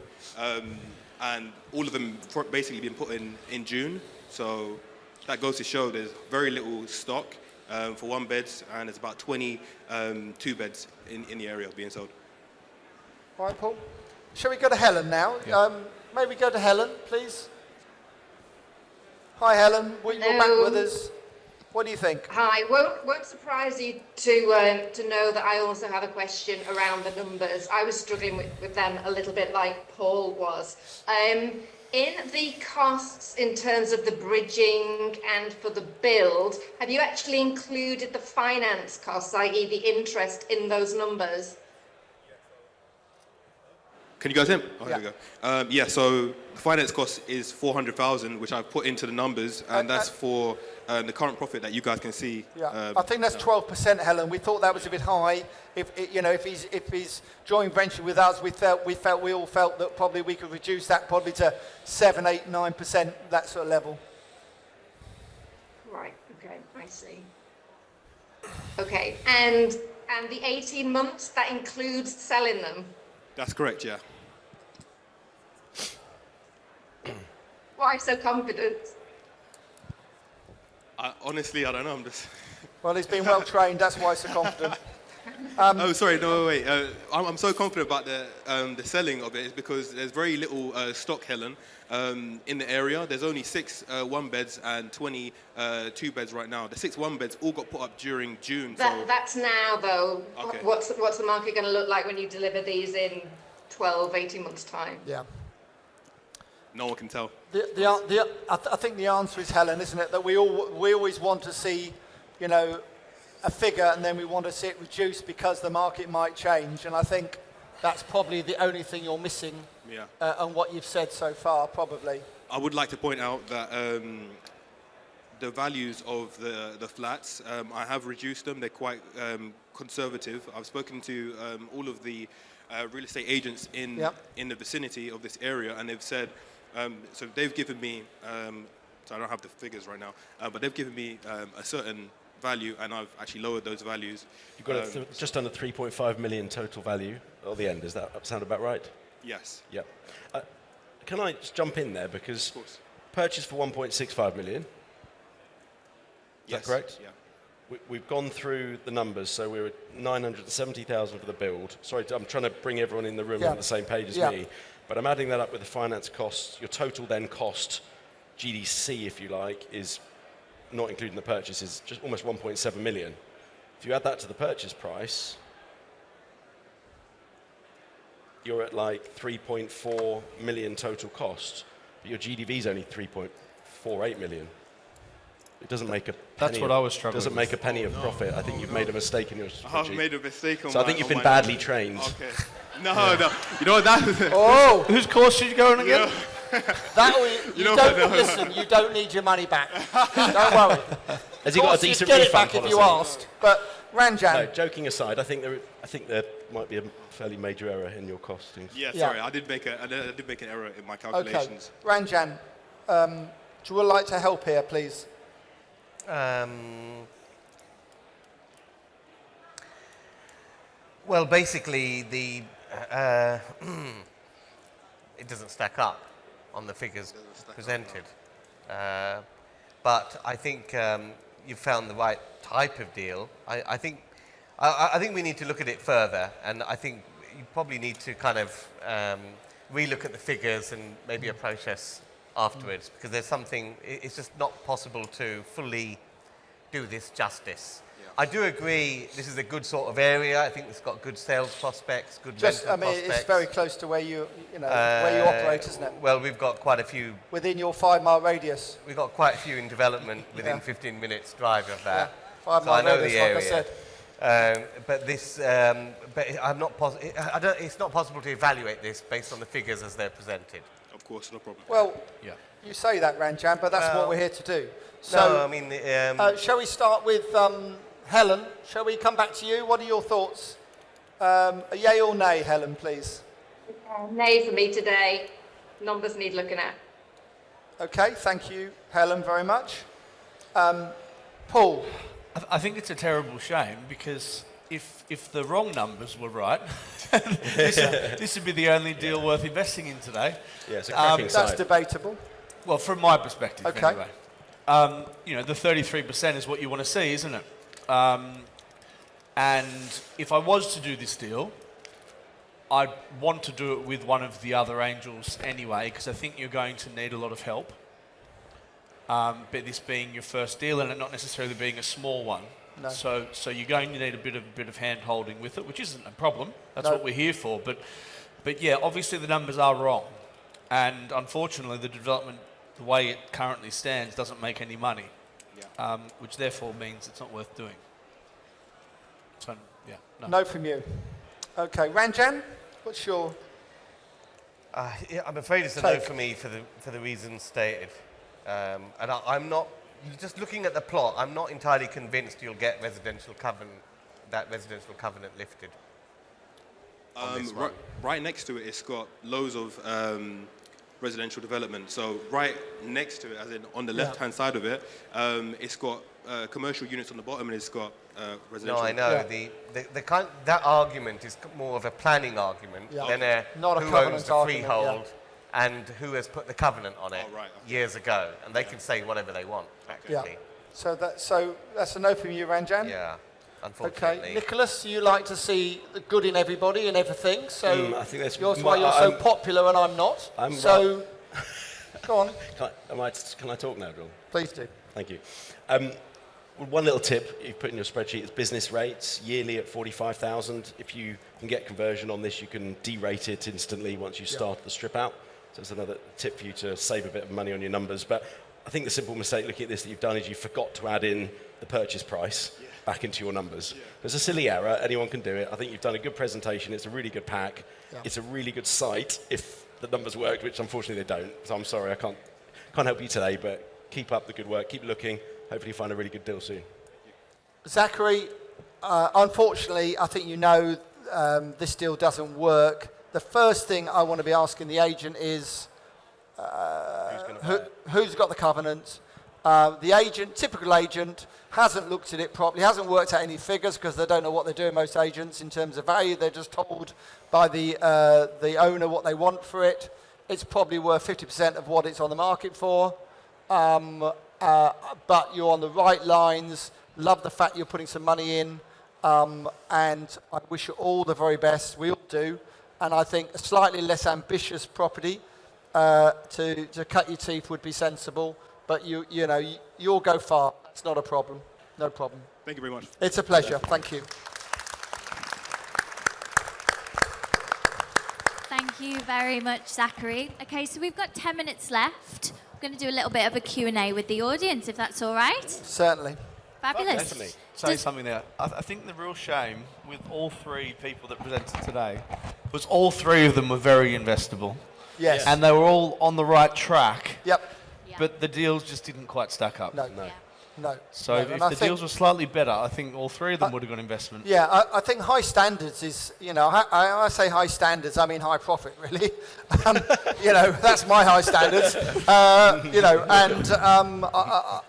And all of them basically been put in June. So that goes to show there's very little stock for one beds, and there's about 20 two beds in the area being sold. All right, Paul. Shall we go to Helen now? Yeah. May we go to Helen, please? Hi, Helen. You're back Hello. with us. What do you think? Hi, won't surprise you to know that I also have a question around the numbers. I was struggling with them a little bit like Paul was. In the costs in terms of the bridging and for the build, have you actually included the finance costs, i.e. the interest, in those numbers? Can you guys hear me? Oh, here we go. Yeah, so the finance cost is 400,000, which I've put into the numbers, and that's for the current profit that you guys can see. Yeah, I think that's 12%, Helen. We thought that was a bit high. If he's joint venture with us, we all felt that probably we could reduce that probably to 7, 8, 9%, that sort of level. see. Okay, and the 18 months, that includes selling them? That's correct, yeah. Why so confident? Honestly, I don't know. I'm just. Well, he's been well trained, that's why he's so confident. Oh, sorry, no, wait. I'm so confident about the selling of it is because there's very little stock, Helen, in the area. There's only 6 one-beds and 20 two-beds right now. The 6 one-beds all got put up during June. That's now, though. Okay. What's the market going to look like when you deliver these in 12, 18 months' time? Yeah. No one can tell. I think the answer is, Helen, isn't it? That we always want to see, you know, a figure and then we want to see it reduced because the market might change. And I think that's probably the only thing you're missing on what you've said so far, probably. I would like to point out that the values of the flats, I have reduced them. They're quite conservative. I've spoken to all of the real estate agents in the vicinity of this area, and they've said, so they've given me, so I don't have the figures right now, but they've given me a certain value, and I've actually lowered those values. You've got just under 3.5 million total value at the end. Does that sound about right? Yes. Yep. Can I just jump in there because purchase for 1.65 million? Is that correct? Yeah. We've gone through the numbers, so we're at 970,000 for the build. Sorry, I'm trying to bring everyone in the room on the same page as me, but I'm adding that up with the finance costs. Your total then cost, GDC if you like, is not including the purchase, is just almost 1.7 million. If you add that to the purchase price, you're at like 3.4 million total cost, but your GDV is only 3.48 million. It doesn't make a penny. That's what I was struggling Doesn't make a penny of profit. I think you've made a mistake in your I've made a mistake on So I think you've been badly trained. Okay. No. You know what that is? Oh! Whose course should you go on again? Listen, you don't need your money back. Don't worry. Has he got a decent refund? Get refund it back policy? if you asked. But Ranjan. No, joking aside, I think there might be a fairly major error in your costings. Yeah, sorry, I did make an error in my calculations. Okay, Ranjan, do you like to help here, please? Well, basically, it doesn't stack up on the figures presented. But I think you've found the right type of deal. I think we need to look at it further, and I think you probably need to kind of relook at the figures and maybe approach us afterwards, because there's something, it's just not possible to fully do this justice. I do agree this is a good sort of area. I think it's got good sales prospects, good rental prospects. It's very close to where you operate, isn't it? Well, we've got quite a few. Within your 5-mile radius. We've got quite a few in development within 15 minutes drive of that. 5-mile radius, the area. like I said. But this, but I'm not it's not possible to evaluate this based on the figures as they're presented. Of course, no problem. Well, you say that, Ranjan, but that's what we're here to do. So, no, I mean, shall we start with Helen? Shall we come back to you? What are your thoughts? A yay or nay, Helen, please. Nay for me today. Numbers need looking at. Okay, thank you, Helen, very much. Paul. I think it's a terrible shame, because if the wrong numbers were right, this would be the only deal worth investing in today. Yeah, it's a cracking side. That's debatable. Well, from my perspective, okay. Anyway. The 33% is what you want to see, isn't it? And if I was to do this deal, I'd want to do it with one of the other angels anyway, because I think you're going to need a lot of help. But this being your first deal and it not necessarily being a small one. No. So you're going to need a bit of hand holding with it, which isn't a problem. That's what we're here for. But yeah, obviously the numbers are wrong. And unfortunately the development, the way it currently stands, doesn't make any money. Yeah. Which therefore means it's not worth doing. So, yeah, no. No from you. Okay, Ranjan, what's your... I'm afraid it's a no for me for the reasons stated. And I'm not, just looking at the plot, I'm not entirely convinced you'll get residential covenant lifted. Right next to it, it's got loads of residential development. So right next to it, as in on the left-hand side of it, it's got commercial units on the bottom, and it's got No, residential. I know. Yeah. That argument is more of a planning argument Yeah. than Not a who covenant owns the argument, freehold and who has put the covenant on it Oh, right, okay. years ago. And they can say whatever they want, Yeah. actually. So that's a no from you, Ranjan. Yeah, Okay, unfortunately. Nicholas, you like to see the good in everybody and everything, so I think that's that's why you're so popular and I'm not. I'm so, go on, Can I talk now, John? please do. Thank you. One little tip you've put in your spreadsheet is business rates, yearly at 45,000. If you can get conversion on this, you can derate it instantly once you start the strip out. So it's another tip for you to save a bit of money on your numbers. But I think the simple mistake looking at this that you've done is you forgot to add in the purchase price back into your numbers. It's a silly error. Anyone can do it. I think you've done a good presentation. It's a really good pack. It's a really good site if the numbers worked, which unfortunately they don't. So I'm sorry, I can't help you today, but keep up the good work. Keep looking. Hopefully you find a really good deal soon. Zachary, unfortunately, I think you know this deal doesn't work. The first thing I want to be asking the agent is who's got the covenant. The agent, typical agent, hasn't looked at it properly, hasn't worked out any figures because they don't know what they're doing, most agents, in terms of value. They're just told by the owner what they want for it. It's probably worth 50% of what it's on the market for. But you're on the right lines. Love the fact you're putting some money in. And I wish you all the very best. We all do. And I think a slightly less ambitious property to cut your teeth would be sensible. But you'll go far. It's not a problem. No problem. Thank you very much. It's a pleasure. Thank you. Thank you very much, Zachary. Okay, so we've got 10 minutes left. We're going to do a little bit of a Q&A with the audience, if that's all right. Certainly. Fabulous. Definitely. Say something there. I think the real shame with all three people that presented today was all three of them were very investable. Yes. And they were all on the right track, Yep. Yeah. but the deals just didn't quite stack up. No. Yeah. No. So no. if And I the think- deals were slightly better, I think all three of them would have got investment. Yeah, I think high standards is, I say high standards, I mean high profit, really. That's my high standards.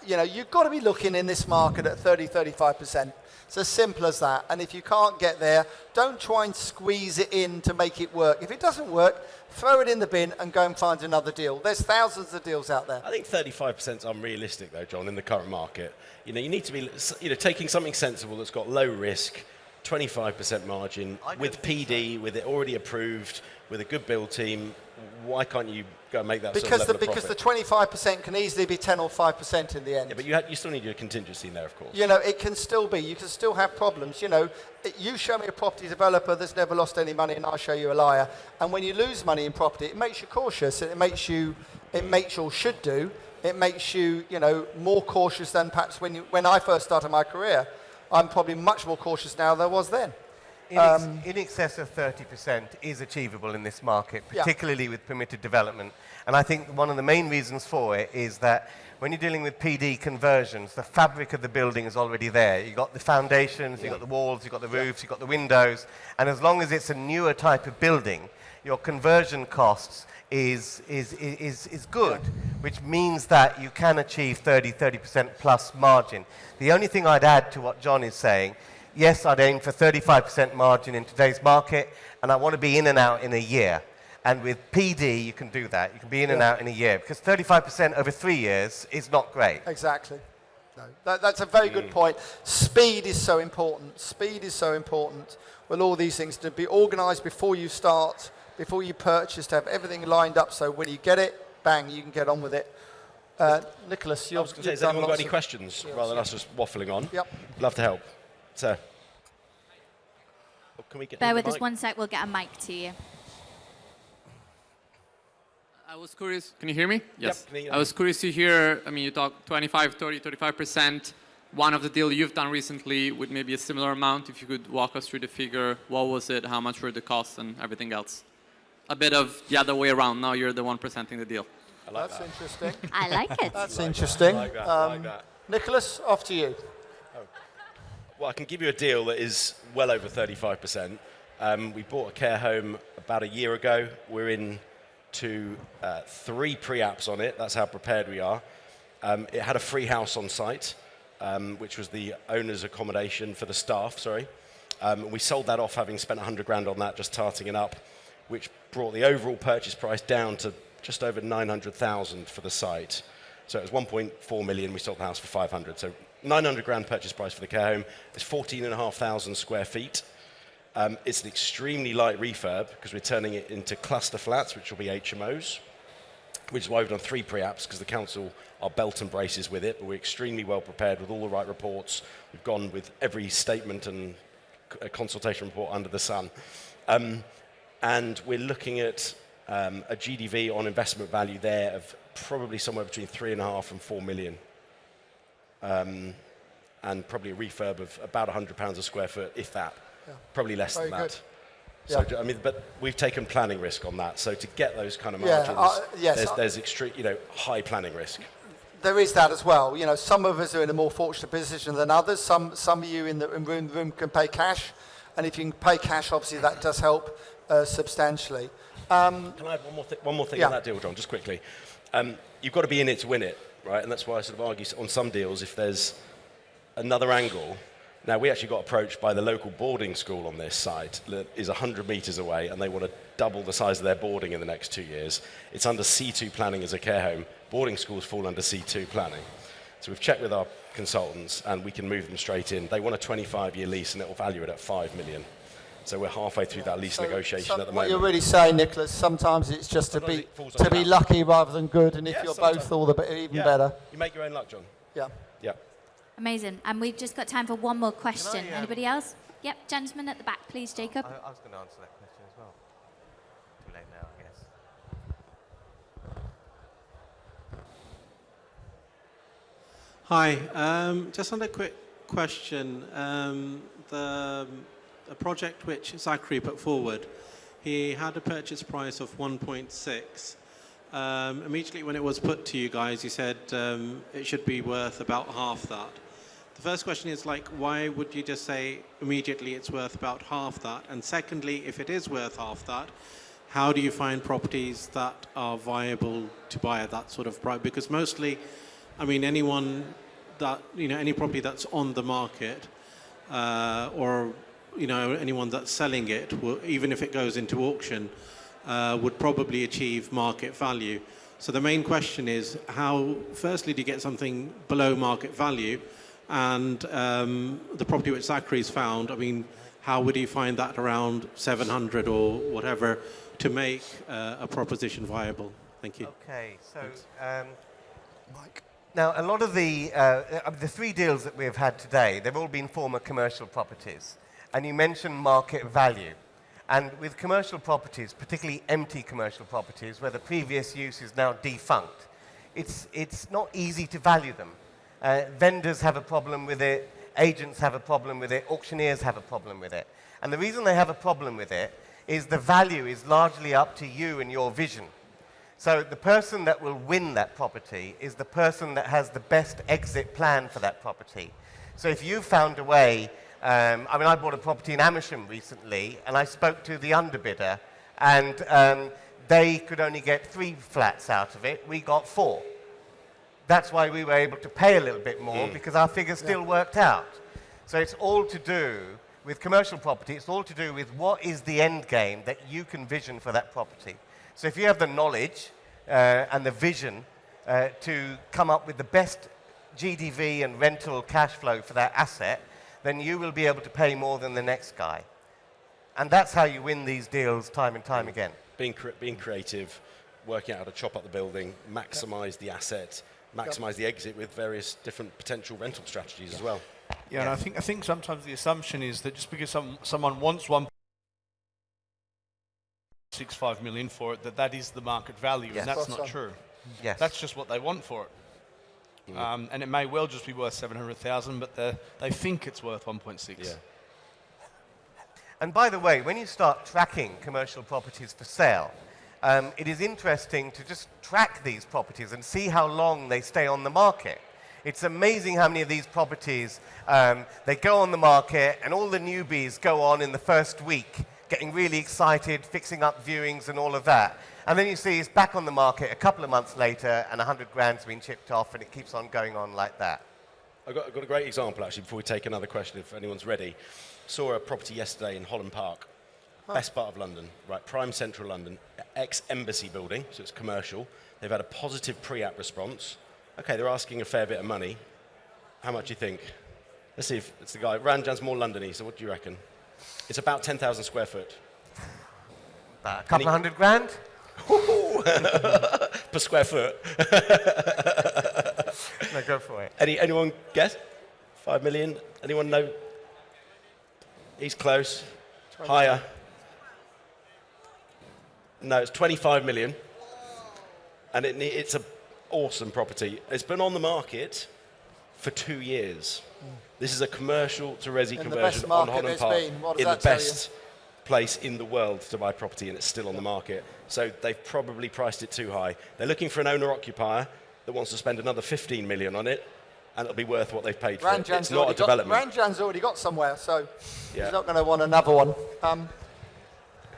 You've got to be looking in this market at 35%. It's as simple as that. And if you can't get there, don't try and squeeze it in to make it work. If it doesn't work, throw it in the bin and go and find another deal. There's thousands of deals out there. I think 35% is unrealistic, though, John, in the current market. You need to be, taking something sensible that's got low risk, 25% margin, with PD, with it already approved, with a good build team. Why can't you go and make that sort of level of Because the profit? 25% can easily be 10 or 5% in the end. Yeah, but you still need your contingency in there, of course. It can still be. You can still have problems. You show me a property developer that's never lost any money, and I'll show you a liar. And when you lose money in property, it makes you cautious. It makes you more cautious than perhaps when I first started my career. I'm probably much more cautious now than I was then. In excess of 30% is achievable in this market, particularly with permitted development. And I think one of the main reasons for it is that when you're dealing with PD conversions, the fabric of the building is already there. You've got the foundations, you've got the walls, you've got the roofs, you've got the windows. And as long as it's a newer type of building, your conversion costs is good, which means that you can achieve 30% plus margin. The only thing I'd add to what John is saying, yes, I'd aim for 35% margin in today's market, and I want to be in and out in a year. And with PD, you can do that. You can be in and out in a year, because 35% over 3 years is not great. Exactly. No, that's a very good point. Speed is so important. Speed is so important with all these things, to be organised before you start, before you purchase, to have everything lined up so when you get it, bang, you can get on with it. Nicholas, I was going to say, has anyone got any questions rather than us just waffling on? Yep. Love to help. So, can we get Bear the with us mic? 1 sec, we'll get a mic to you. I was curious, can you hear me? Yes. Yep. I was curious to hear, you talk 25, 30, 35%. One of the deal you've done recently with maybe a similar amount, if you could walk us through the figure, what was it, how much were the costs and everything else? A bit of the other way around, now you're the one presenting the deal. I like That's that. interesting. I like it. That's interesting. I like that. I like that. Nicholas, off to you. Well, I can give you a deal that is well over 35%. We bought a care home about a year ago. We're in to 3 pre-apps on it. That's how prepared we are. It had a free house on site. which was the owner's accommodation for the staff, sorry. We sold that off having spent 100 grand on that, just tarting it up, which brought the overall purchase price down to just over 900,000 for the site. So it was 1.4 million, we sold the house for 500. So 900 grand purchase price for the care home. It's 14,500 square feet. It's an extremely light refurb because we're turning it into cluster flats, which will be HMOs, which is why we've done 3 pre-apps, because the council are belt and braces with it, but we're extremely well prepared with all the right reports. We've gone with every statement and consultation report under the sun. And we're looking at a GDV on investment value there of probably somewhere between 3.5 and 4 million. And probably a refurb of about £100 a square foot, if that. Yeah. Probably less Very than good. that. Yeah. So, I mean, but we've taken planning risk on that. So to get those kind of margins, yes, there's extreme, high planning risk. There is that as well. Some of us are in a more fortunate position than others. Some of you in the room can pay cash, and if you can pay cash, obviously that does help substantially. Can I have one more thing Yeah. on that deal, John, just quickly? You've got to be in it to win it, right? And that's why I sort of argue on some deals, if there's another angle. Now, we actually got approached by the local boarding school on this site that is 100 metres away, and they want to double the size of their boarding in the next 2 years. It's under C2 planning as a care home. Boarding schools fall under C2 planning. So we've checked with our consultants, and we can move them straight in. They want a 25-year lease, and it will value it at 5 million. So we're halfway through that lease negotiation at the What moment. you're really saying, Nicholas, sometimes it's just Sometimes to it falls on be your lap. lucky rather than good, and if Yeah, you're sometimes. both, all the even Yeah. better. You make your own luck, John. Yeah. Yeah. Amazing. And we've just got time for one more question. Can I, Anybody else? Yep, gentleman at the back, please, Jacob. I was going to answer that question as well. Too late now, I guess. Hi, just on a quick question. A project which Zachary put forward, he had a purchase price of 1.6. Immediately when it was put to you guys, you said it should be worth about half that. The first question is, why would you just say immediately it's worth about half that? And secondly, if it is worth half that, how do you find properties that are viable to buy at that sort of price? Because mostly, I mean, anyone that, any property that's on the market or, anyone that's selling it, even if it goes into auction, would probably achieve market value. So the main question is, how, firstly, do you get something below market value? And the property which Zachary's found, I mean, how would you find that around 700 or whatever to make a proposition viable? Thank you. Okay, so Mike. Now a lot of the 3 deals that we've had today, they've all been former commercial properties, and you mentioned market value. And with commercial properties, particularly empty commercial properties, where the previous use is now defunct, it's not easy to value them. Vendors have a problem with it, agents have a problem with it, auctioneers have a problem with it. And the reason they have a problem with it is the value is largely up to you and your vision. So the person that will win that property is the person that has the best exit plan for that property. So if you found a way, I bought a property in Amersham recently, and I spoke to the underbidder, and they could only get 3 flats out of it. We got 4. That's why we were able to pay a little bit more, because our figures still worked out. So it's all to do with commercial property. It's all to do with what is the end game that you can vision for that property. So if you have the knowledge and the vision to come up with the best GDV and rental cash flow for that asset, then you will be able to pay more than the next guy. And that's how you win these deals time and time again. Being creative, working out how to chop up the building, maximise the asset, maximise the exit with various different potential rental strategies as well. Yeah, and I think sometimes the assumption is that just because someone wants 1.65 million for it, that is the market value, and that's not true. Yes. That's just what they want for it. And it may well just be worth 700,000, but they think it's worth 1.6. Yeah. And by the way, when you start tracking commercial properties for sale, it is interesting to just track these properties and see how long they stay on the market. It's amazing how many of these properties, they go on the market and all the newbies go on in the first week, getting really excited, fixing up viewings and all of that. And then you see it's back on the market a couple of months later and 100 grand's been chipped off, and it keeps on going on like that. I've got a great example, actually, before we take another question, if anyone's ready. Saw a property yesterday in Holland Park, best part of London, right, prime central London, ex-embassy building, so it's commercial. They've had a positive pre-app response. Okay, they're asking a fair bit of money. How much do you think? Let's see if it's the guy. Ranjan's more Londony, so what do you reckon? It's about 10,000 square foot. About a couple of $100 grand? Per square foot. No, go for it. Anyone guess? 5 million? Anyone know? He's close. Higher. No, it's 25 million. And it's an awesome property. It's been on the market for 2 years. This is a commercial to resi conversion on Holland Park in the best place in the world to buy property, and it's still on the market. So they've probably priced it too high. They're looking for an owner-occupier that wants to spend another 15 million on it, and it'll be worth what they've paid for it. It's not a development. Ranjan's already got somewhere, so he's not going to want another one.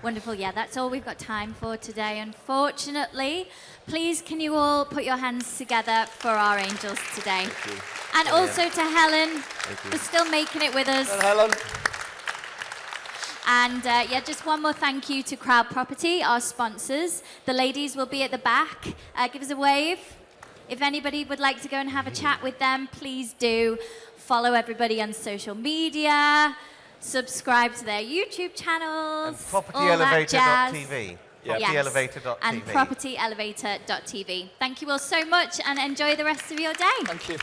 Wonderful. Yeah, that's all we've got time for today, unfortunately. Please, can you all put your hands together for our angels today? Thank you. And also to Helen, for still making it with us. Helen. And yeah, just one more thank you to Crowd Property, our sponsors. The ladies will be at the back. Give us a wave. If anybody would like to go and have a chat with them, please do. Follow everybody on social media. Subscribe to their YouTube channels. And propertyelevator.tv. Yes. Propertyelevator.tv. And propertyelevator.tv. Thank you all so much and enjoy the rest of your day. Thank you.